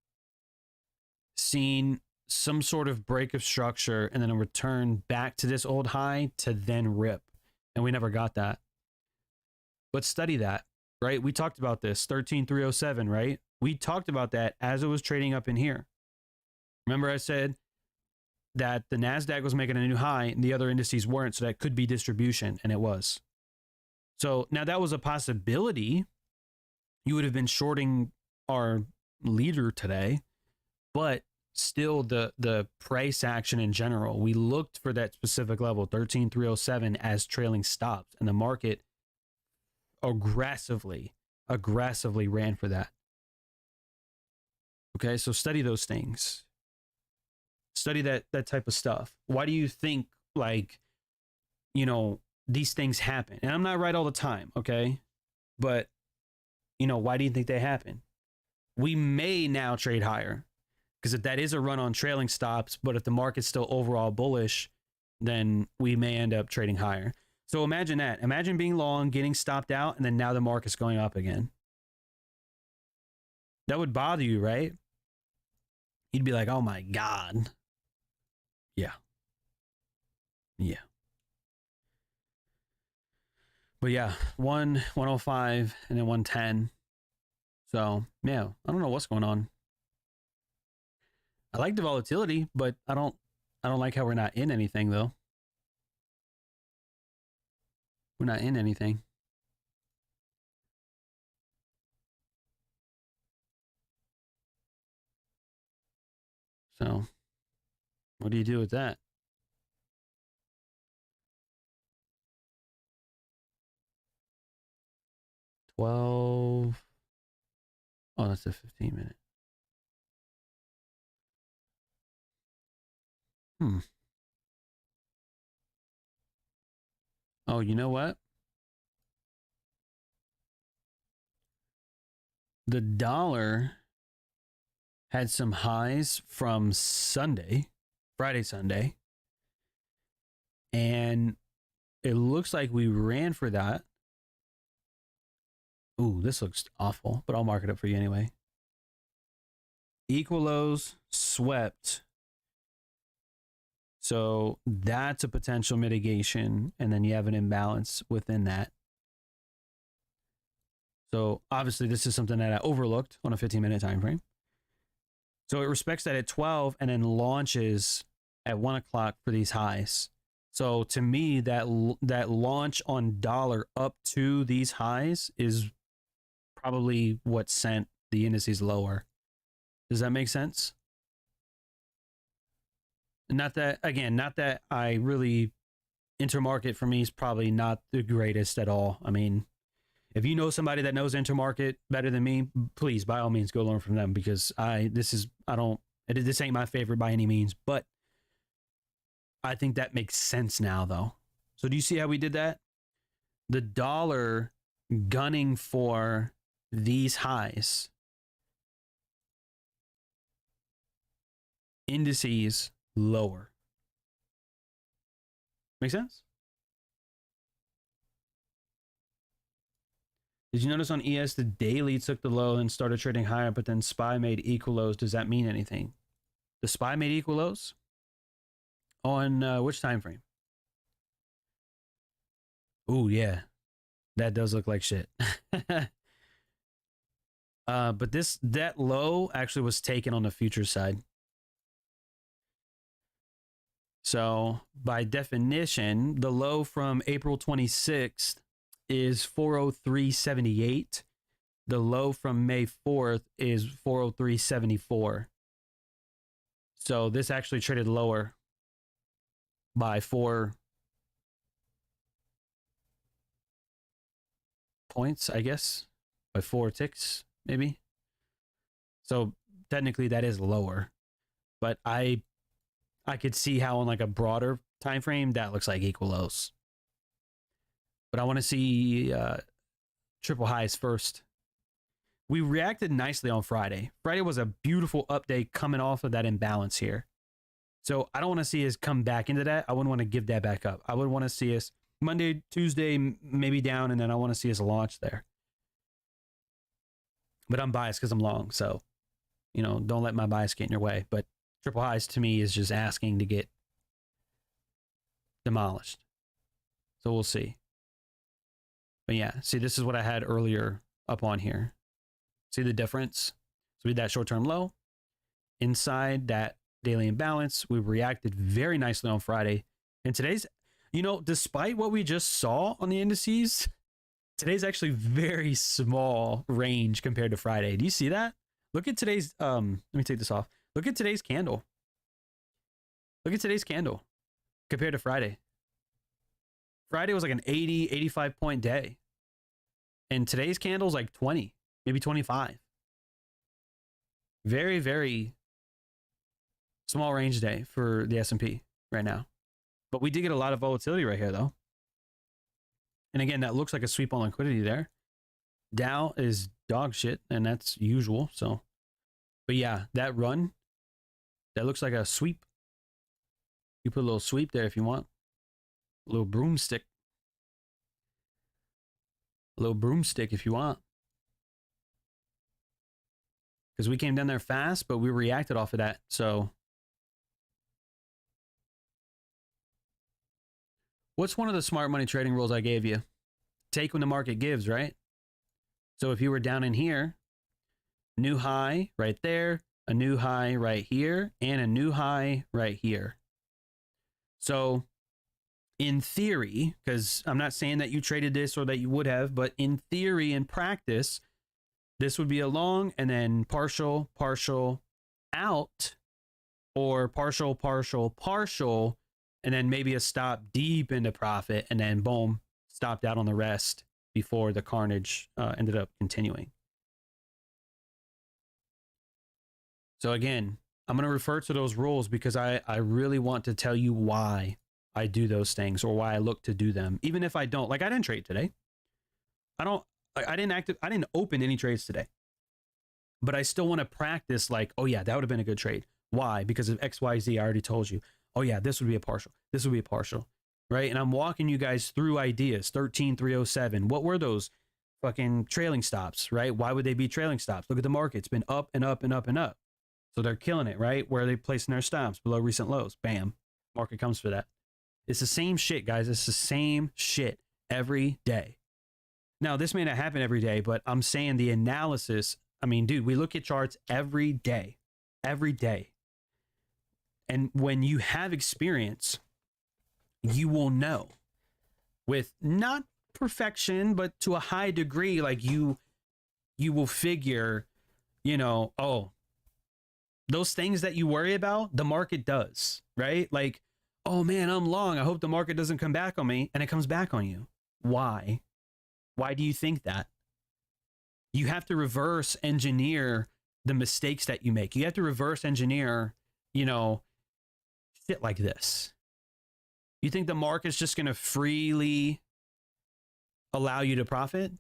Speaker 1: seen some sort of break of structure and then a return back to this old high to then rip. And we never got that. But study that, right? We talked about this, 13,307, right? We talked about that as it was trading up in here. Remember I said that the NASDAQ was making a new high and the other indices weren't, so that could be distribution, and it was. So now that was a possibility. You would have been shorting our leader today, but still the price action in general, we looked for that specific level, 13,307, as trailing stops, and the market aggressively ran for that. Okay, so study those things. Study that type of stuff. Why do you think, like, you know, these things happen? And I'm not right all the time, okay? But, you know, why do you think they happen? We may now trade higher, because if that is a run on trailing stops, but if the market's still overall bullish, then we may end up trading higher. So imagine that. Imagine being long, getting stopped out, and then now the market's going up again. That would bother you, right? You'd be like, oh my God. Yeah. Yeah. But yeah, 105 and then 110. So yeah, I don't know what's going on. I like the volatility, but I don't like how we're not in anything though. We're not in anything. So what do you do with that? Oh, that's a 15-minute. Oh, you know what? The dollar had some highs from Friday, Sunday. And it looks like we ran for that. Ooh, this looks awful, but I'll mark it up for you anyway. Equal lows, swept. So that's a potential mitigation. And then you have an imbalance within that. So obviously this is something that I overlooked on a 15-minute time frame. So it respects that at 12 and then launches at 1 o'clock for these highs. So to me, that launch on dollar up to these highs is probably what sent the indices lower. Does that make sense? Not that I really, intermarket for me is probably not the greatest at all. I mean, if you know somebody that knows intermarket better than me, please, by all means, go learn from them, because this ain't my favorite by any means, but I think that makes sense now though. So do you see how we did that? The dollar gunning for these highs. Indices lower. Make sense? Did you notice on ES the daily took the low and started trading higher, but then SPY made equal lows? Does that mean anything? The SPY made equal lows? On which time frame? Oh, yeah. That does look like shit. But that low actually was taken on the future side. So by definition, the low from April 26th is 403.78. The low from May 4th is 403.74. So this actually traded lower by 4 points, I guess, by 4 ticks, maybe. So technically that is lower, but I could see how on like a broader time frame that looks like equal lows. But I want to see triple highs first. We reacted nicely on Friday. Friday was a beautiful update coming off of that imbalance here. So I don't want to see us come back into that. I wouldn't want to give that back up. I would want to see us Monday, Tuesday, maybe down, and then I want to see us launch there. But I'm biased because I'm long. So, you know, don't let my bias get in your way. But triple highs to me is just asking to get demolished. So we'll see. But yeah, see, this is what I had earlier up on here. See the difference? So we had that short-term low. Inside that daily imbalance, we reacted very nicely on Friday. And today's, you know, despite what we just saw on the indices, today's actually very small range compared to Friday. Do you see that? Look at today's, let me take this off. Look at today's candle. Look at today's candle compared to Friday. Friday was like an 80, 85 point day. And today's candle is like 20, maybe 25. Very, very small range day for the S&P right now. But we did get a lot of volatility right here, though. And again, that looks like a sweep on liquidity there. Dow is dog shit, and that's usual. So, but yeah, that run, that looks like a sweep. You put a little sweep there if you want. A little broomstick. A little broomstick if you want. Because we came down there fast, but we reacted off of that. So, what's one of the smart money trading rules I gave you? Take when the market gives, right? So if you were down in here, new high right there, a new high right here, and a new high right here. So in theory, because I'm not saying that you traded this or that you would have, but in theory, in practice, this would be a long and then partial, partial out, or partial, partial, partial, and then maybe a stop deep into profit, and then boom, stopped out on the rest before the carnage ended up continuing. So again, I'm going to refer to those rules because I really want to tell you why I do those things or why I look to do them. Even if I don't, like I didn't trade today. I didn't open any trades today. But I still want to practice like, oh yeah, that would have been a good trade. Why? Because of XYZ, I already told you. Oh yeah, this would be a partial. This would be a partial. Right? And I'm walking you guys through ideas. 13,307. What were those fucking trailing stops, right? Why would they be trailing stops? Look at the market. It's been up and up and up and up. So they're killing it, right? Where are they placing their stops? Below recent lows. Bam. Market comes for that. It's the same shit, guys. It's the same shit every day. Now, this may not happen every day, but I'm saying the analysis, I mean, dude, we look at charts every day. Every day. And when you have experience, you will know with not perfection, but to a high degree, like you will figure, you know, oh, those things that you worry about, the market does, right? Like, oh man, I'm long. I hope the market doesn't come back on me. And it comes back on you. Why? Why do you think that? You have to reverse engineer the mistakes that you make. You have to reverse engineer, you know, shit like this. You think the market's just going to freely allow you to profit?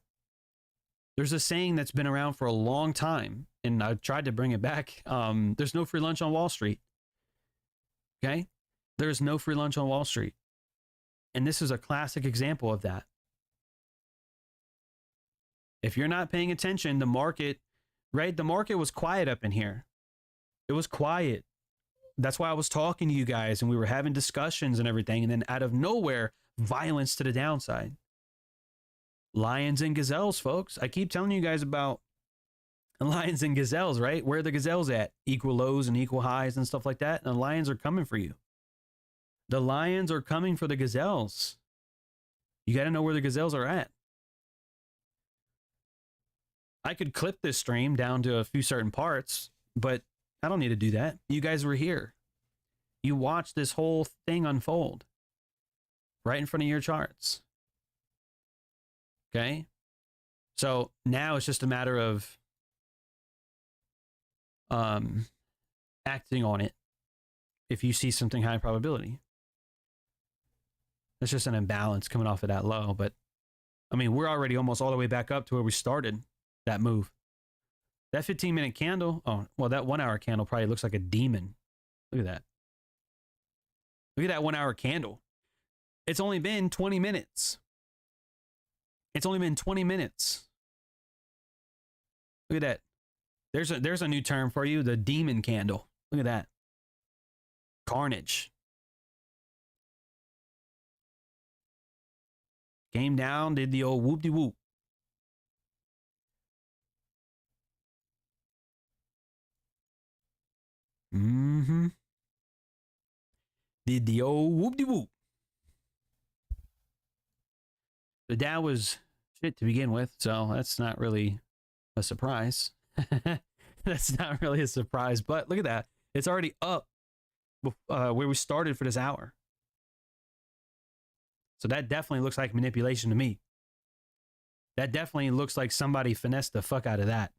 Speaker 1: There's a saying that's been around for a long time, and I tried to bring it back. There's no free lunch on Wall Street. Okay? There's no free lunch on Wall Street. And this is a classic example of that. If you're not paying attention, the market, right? The market was quiet up in here. It was quiet. That's why I was talking to you guys and we were having discussions and everything. And then out of nowhere, violence to the downside. Lions and gazelles, folks. I keep telling you guys about lions and gazelles, right? Where are the gazelles at? Equal lows and equal highs and stuff like that. And the lions are coming for you. The lions are coming for the gazelles. You got to know where the gazelles are at. I could clip this stream down to a few certain parts, but I don't need to do that. You guys were here. You watched this whole thing unfold right in front of your charts. Okay? So now it's just a matter of acting on it if you see something high probability. It's just an imbalance coming off of that low. But, I mean, we're already almost all the way back up to where we started that move. That 15-minute candle, oh, well, that 1 hour candle probably looks like a demon. Look at that. Look at that 1 hour candle. It's only been 20 minutes. It's only been 20 minutes. Look at that. There's a new term for you, the demon candle. Look at that. Carnage. Came down, did the old whoop-de-whoop. Mm-hmm. Did the old whoop-de-whoop. The Dow was shit to begin with, so that's not really a surprise. That's not really a surprise, but look at that. It's already up where we started for this hour. So that definitely looks like manipulation to me. That definitely looks like somebody finessed the fuck out of that.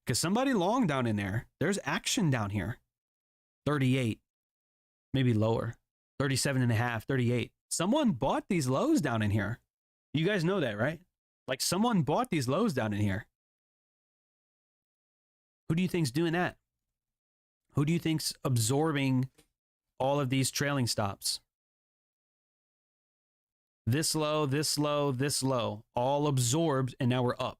Speaker 1: Because somebody long down in there. There's action down here. 38. Maybe lower. 37.5, 38. Someone bought these lows down in here. You guys know that, right? Like someone bought these lows down in here. Who do you think's doing that? Who do you think's absorbing all of these trailing stops? This low, this low, this low, all absorbed, and now we're up.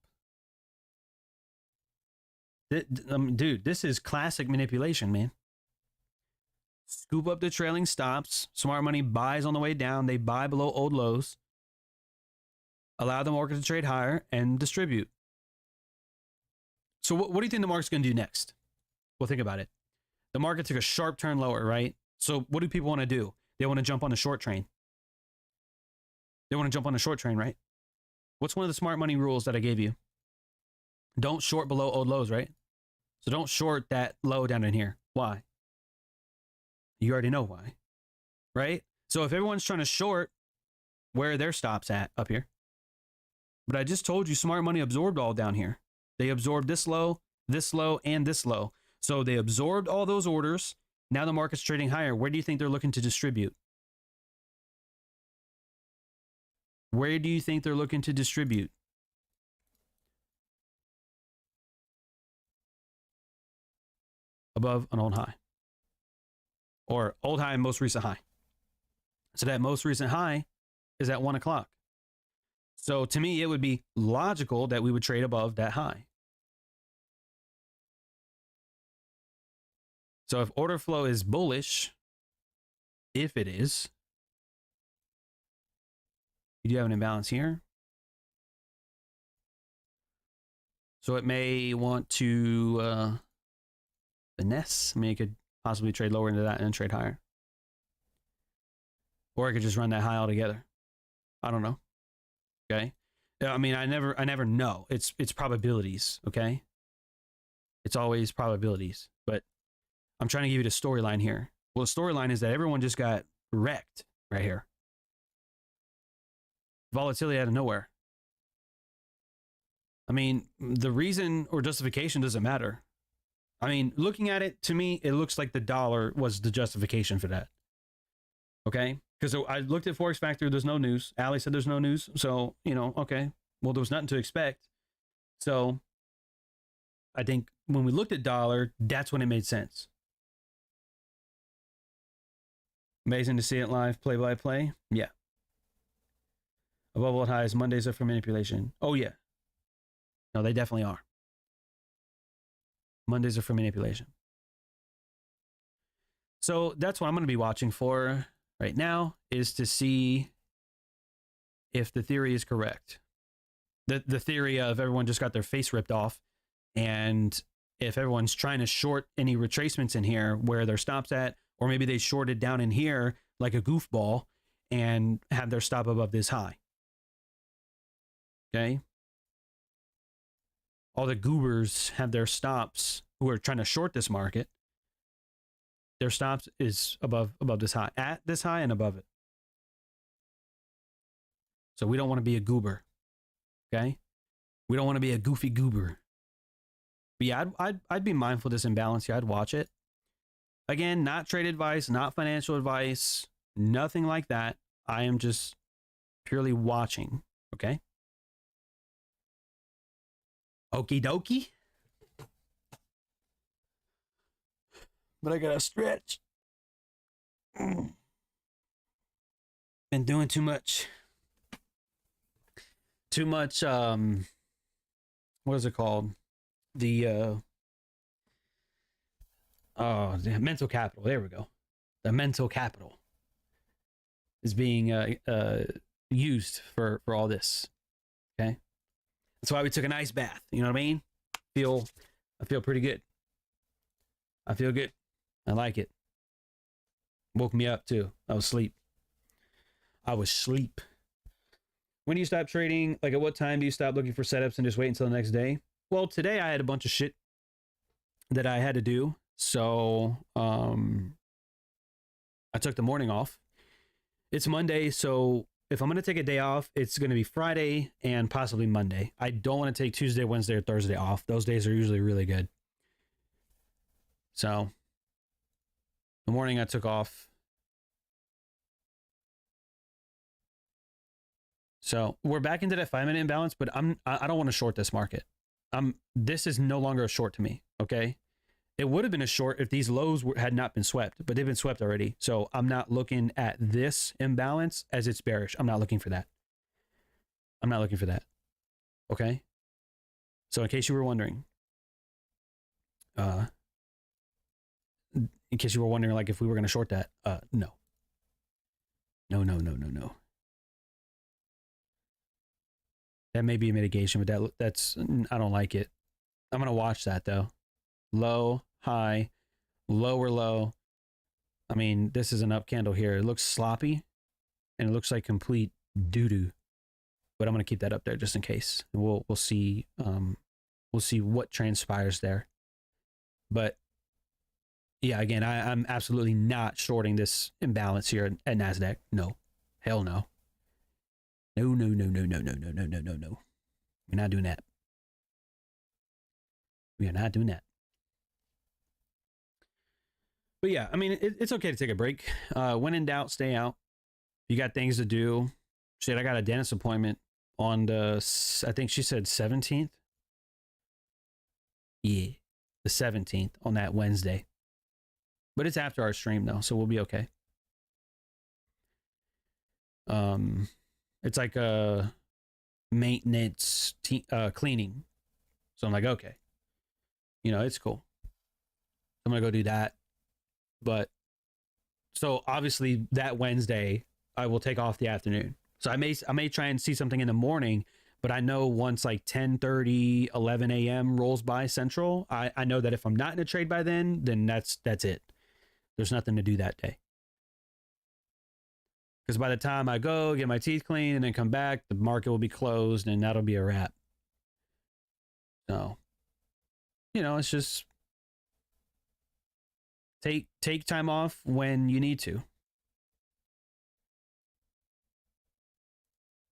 Speaker 1: Dude, this is classic manipulation, man. Scoop up the trailing stops. Smart money buys on the way down. They buy below old lows. Allow the market to trade higher and distribute. So what do you think the market's going to do next? Well, think about it. The market took a sharp turn lower, right? So what do people want to do? They want to jump on the short train. They want to jump on the short train, right? What's one of the smart money rules that I gave you? Don't short below old lows, right? So don't short that low down in here. Why? You already know why, right? So if everyone's trying to short, where are their stops at up here? But I just told you smart money absorbed all down here. They absorbed this low, and this low. So they absorbed all those orders. Now the market's trading higher. Where do you think they're looking to distribute? Where do you think they're looking to distribute? Above an old high. Or old high and most recent high. So that most recent high is at 1 o'clock. So to me, it would be logical that we would trade above that high. So if order flow is bullish, if it is, you do have an imbalance here. So it may want to finesse. I mean, it could possibly trade lower into that and trade higher. Or it could just run that high altogether. I don't know. Okay. I mean, I never know. It's probabilities. Okay. It's always probabilities. But I'm trying to give you the storyline here. Well, the storyline is that everyone just got wrecked right here. Volatility out of nowhere. I mean, the reason or justification doesn't matter. I mean, looking at it, to me, it looks like the dollar was the justification for that. Okay? Because I looked at Forex Factor, there's no news. Ali said there's no news. So, you know, okay. Well, there was nothing to expect. So, I think when we looked at dollar, that's when it made sense. Amazing to see it live, play by play. Yeah. Above all highs, Mondays are for manipulation. Oh, yeah. No, they definitely are. Mondays are for manipulation. So that's what I'm going to be watching for right now, is to see if the theory is correct. the theory of everyone just got their face ripped off, and if everyone's trying to short any retracements in here where their stops at, or maybe they shorted down in here like a goofball and have their stop above this high. Okay. All the goobers have their stops who are trying to short this market. Their stops is above this high, at this high and above it. So we don't want to be a goober. Okay. We don't want to be a goofy goober. But yeah, I'd be mindful of this imbalance here. I'd watch it. Again, not trade advice, not financial advice, nothing like that. I am just purely watching. Okay. Okie dokie. But I gotta stretch. Been doing too much. What is it called? The mental capital. There we go. The mental capital is being used for all this. Okay. That's why we took an ice bath. You know what I mean? I feel pretty good. I feel good. I like it. Woke me up too. I was asleep. When do you stop trading? Like at what time do you stop looking for setups and just wait until the next day? Well, today I had a bunch of shit that I had to do. So I took the morning off. It's Monday, so if I'm going to take a day off, it's going to be Friday and possibly Monday. I don't want to take Tuesday, Wednesday, or Thursday off. Those days are usually really good. So the morning I took off. So we're back into that 5-minute imbalance, but I don't want to short this market. This is no longer a short to me. Okay. It would have been a short if these lows had not been swept, but they've been swept already. So I'm not looking at this imbalance as it's bearish. I'm not looking for that. Okay. So in case you were wondering, like if we were going to short that, no. That may be a mitigation, but that's I don't like it. I'm going to watch that though. Low, high, lower low. I mean, this is an up candle here. It looks sloppy and it looks like complete doo-doo. But I'm going to keep that up there just in case. We'll see what transpires there. But yeah, again, I'm absolutely not shorting this imbalance here at NASDAQ. No. Hell no. No. We're not doing that. We are not doing that. But yeah, I mean, it's okay to take a break. When in doubt, stay out. You got things to do. Shit, I got a dentist appointment on I think she said 17th. Yeah, the 17th on that Wednesday. But it's after our stream though, so we'll be okay. It's like a maintenance cleaning. So I'm like, okay. You know, it's cool. I'm going to go do that. But so obviously that Wednesday I will take off the afternoon. So I may try and see something in the morning, but I know once like 10:30, 11 a.m. rolls by Central, I know that if I'm not in a trade by then that's it. There's nothing to do that day. Because by the time I go get my teeth cleaned and then come back, the market will be closed and that'll be a wrap. So, you know, it's just take time off when you need to.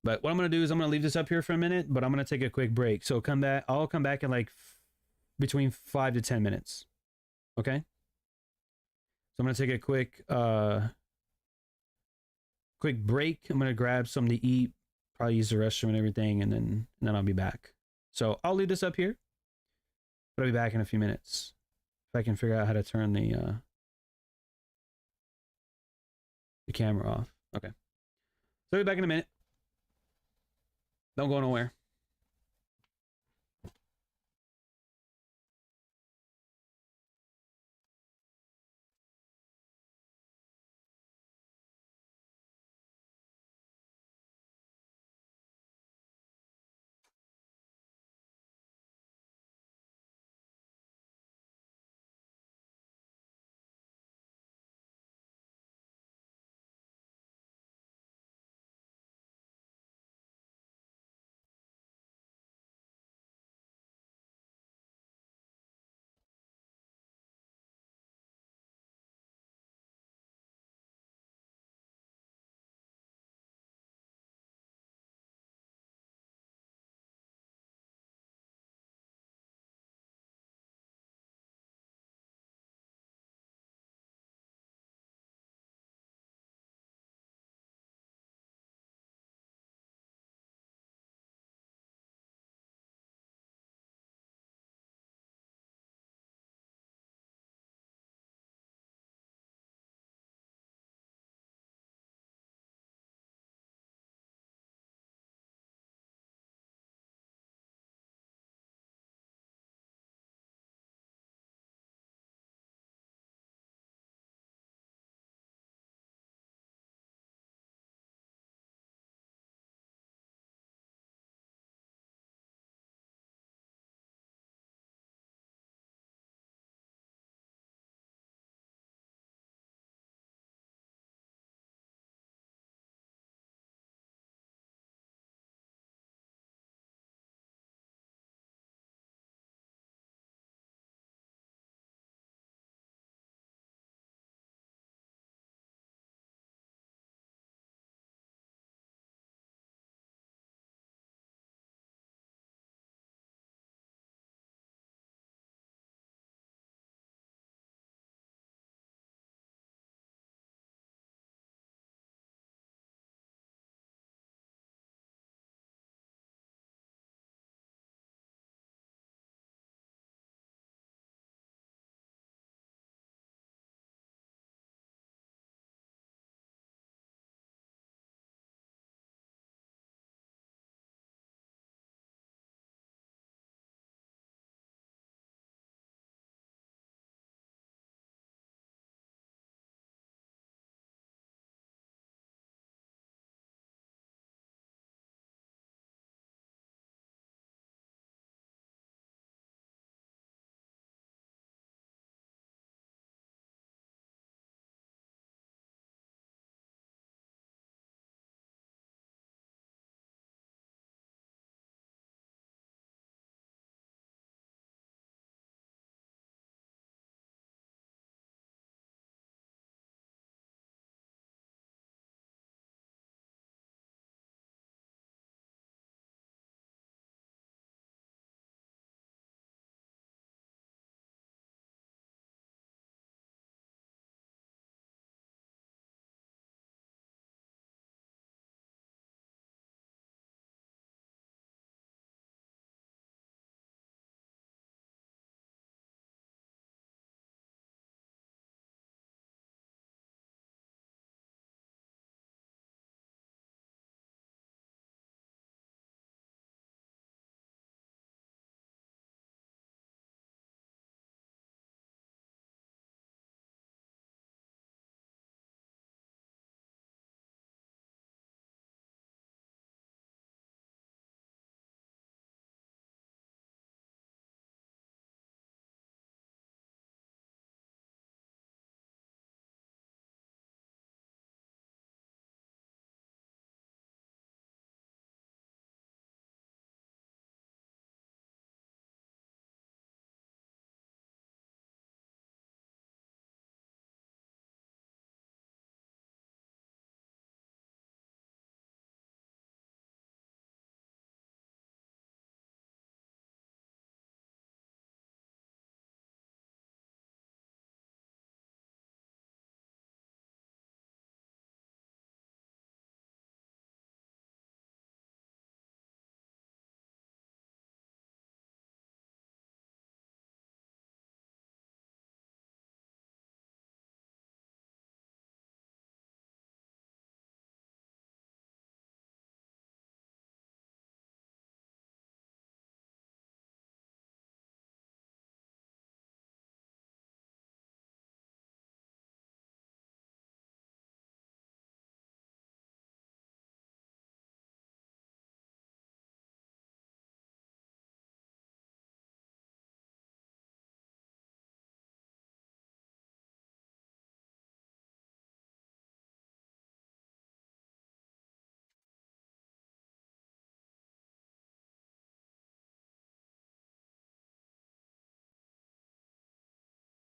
Speaker 1: But what I'm going to do is I'm going to leave this up here for a minute, but I'm going to take a quick break. So I'll come back in like between 5 to 10 minutes. Okay? So I'm going to take a quick break. I'm going to grab something to eat, probably use the restroom and everything, and then I'll be back. So I'll leave this up here, but I'll be back in a few minutes. If I can figure out how to turn the camera off. Okay. So I'll be back in a minute. Don't go nowhere.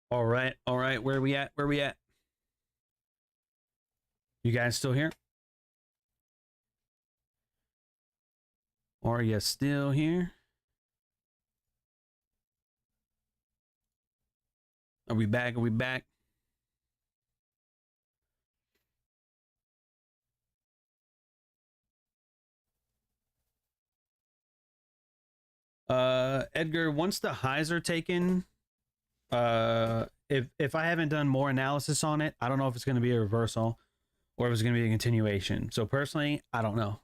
Speaker 1: All right, where we at? Where we at? You guys still here? Are you still here? Are we back? Are we back? Edgar, once the highs are taken, if I haven't done more analysis on it, I don't know if it's going to be a reversal or if it's going to be a continuation. So personally, I don't know.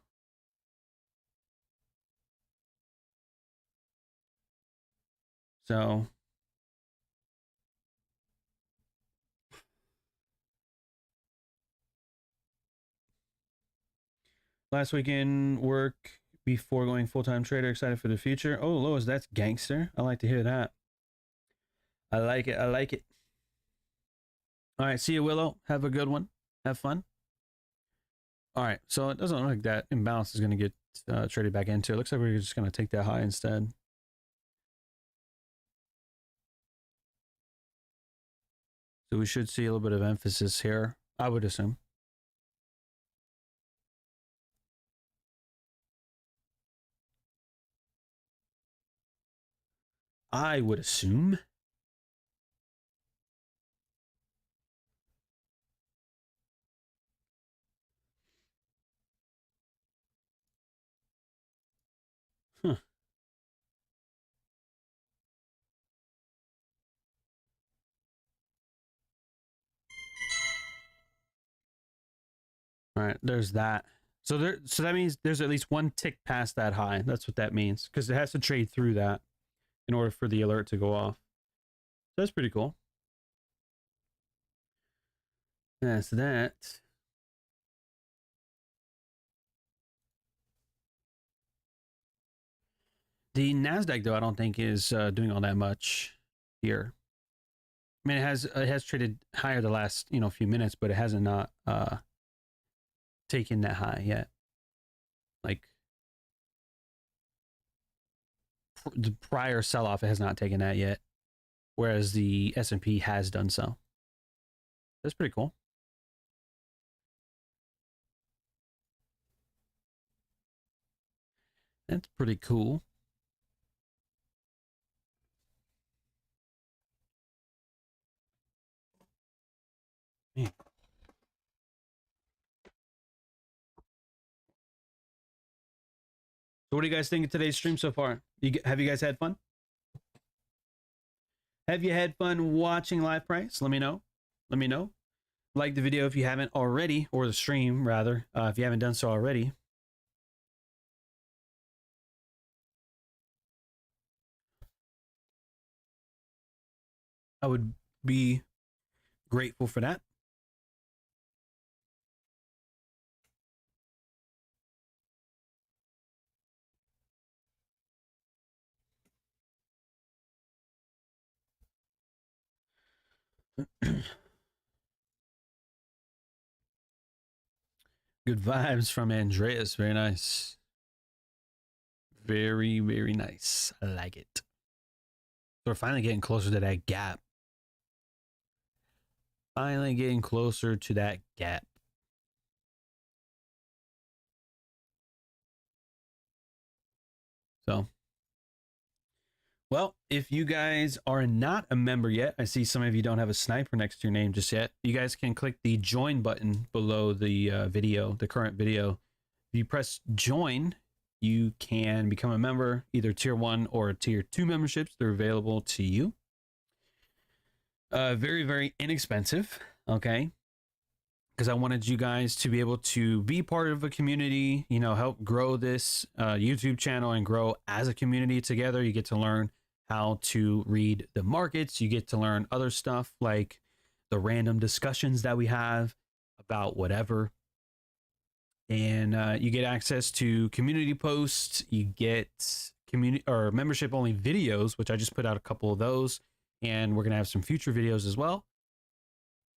Speaker 1: So last weekend work before going full-time trader, excited for the future. Oh, Lois, that's gangster. I like to hear that. I like it. I like it. All right, see you, Willow. Have a good one. Have fun. All right, so it doesn't look like that imbalance is going to get traded back into. It looks like we're just going to take that high instead. So we should see a little bit of emphasis here, I would assume. I would assume. Huh. All right, there's that. So that means there's at least one tick past that high. That's what that means, because it has to trade through that in order for the alert to go off. So that's pretty cool. That's that. The Nasdaq, though, I don't think is doing all that much here. I mean, it has traded higher the last few minutes, but it hasn't not taken that high yet. Like the prior sell-off, it has not taken that yet, whereas the S&P has done so. That's pretty cool. That's pretty cool. Man. So what do you guys think of today's stream so far? Have you guys had fun? Have you had fun watching live price? Let me know. Let me know. Like the video if you haven't already, or the stream rather, if you haven't done so already. I would be grateful for that. Good vibes from Andreas. Very nice. Very, very nice. I like it. So we're finally getting closer to that gap. Finally getting closer to that gap. So, well, if you guys are not a member yet, I see some of you don't have a sniper next to your name just yet. You guys can click the join button below the video, the current video. If you press join, you can become a member, either tier 1 or tier 2 memberships. They're available to you. Very, very inexpensive. Okay. Because I wanted you guys to be able to be part of a community, help grow this YouTube channel and grow as a community together. You get to learn how to read the markets. You get to learn other stuff like the random discussions that we have about whatever. And you get access to community posts. You get community or membership only videos, which I just put out a couple of those. And we're going to have some future videos as well.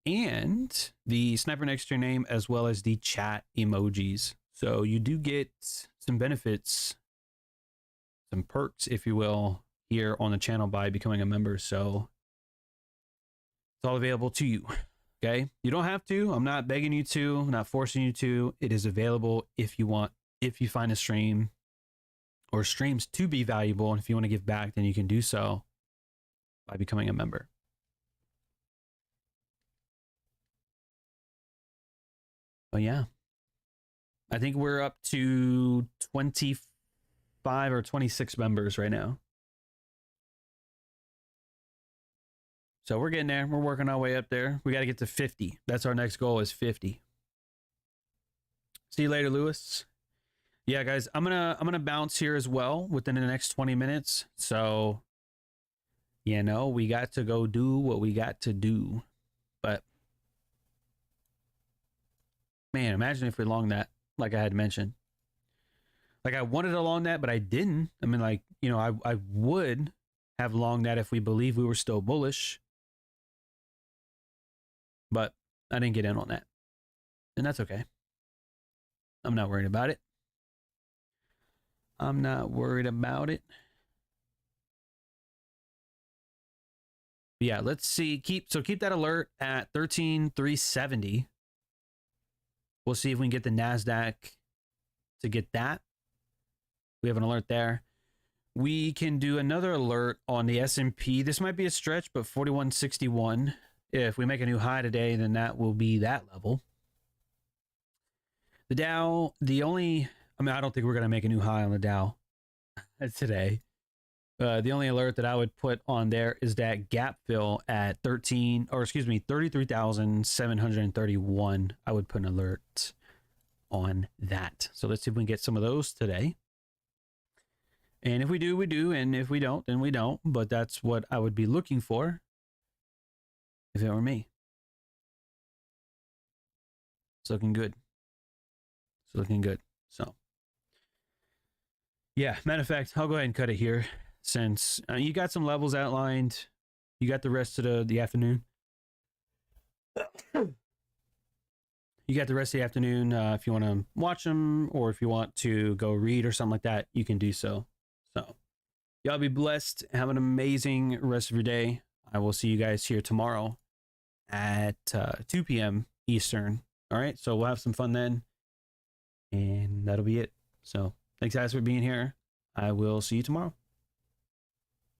Speaker 1: And the sniper next to your name, as well as the chat emojis. So you do get some benefits, some perks, if you will, here on the channel by becoming a member. So all available to you. Okay. You don't have to. I'm not begging you to, I'm not forcing you to. It is available if you want, if you find a stream or streams to be valuable. And if you want to give back, then you can do so by becoming a member. But yeah, I think we're up to 25 or 26 members right now. So we're getting there. We're working our way up there. We got to get to 50. That's our next goal, is 50. See you later, Lewis. Yeah, guys, I'm gonna bounce here as well within the next 20 minutes. So, you know, we got to go do what we got to do. But man, imagine if we long that, like I had mentioned. Like I wanted to long that, but I didn't. I mean, like, you know, I would have long that if we believe we were still bullish. But I didn't get in on that. And that's okay. I'm not worried about it. I'm not worried about it. But yeah, let's see. Keep that alert at 13,370. We'll see if we can get the NASDAQ to get that. We have an alert there. We can do another alert on the S&P. This might be a stretch, but 4161. If we make a new high today, then that will be that level. The Dow, I don't think we're going to make a new high on the Dow today. The only alert that I would put on there is that gap fill at 33,731. I would put an alert on that. So let's see if we can get some of those today. And if we do, we do. And if we don't, then we don't. But that's what I would be looking for if it were me. It's looking good. It's looking good. So, yeah, matter of fact, I'll go ahead and cut it here since you got some levels outlined. You got the rest of the afternoon. You got the rest of the afternoon. If you want to watch them or if you want to go read or something like that, you can do so. So, y'all be blessed. Have an amazing rest of your day. I will see you guys here tomorrow at 2 p.m. Eastern. All right, so we'll have some fun then. And that'll be it. So thanks guys for being here. I will see you tomorrow.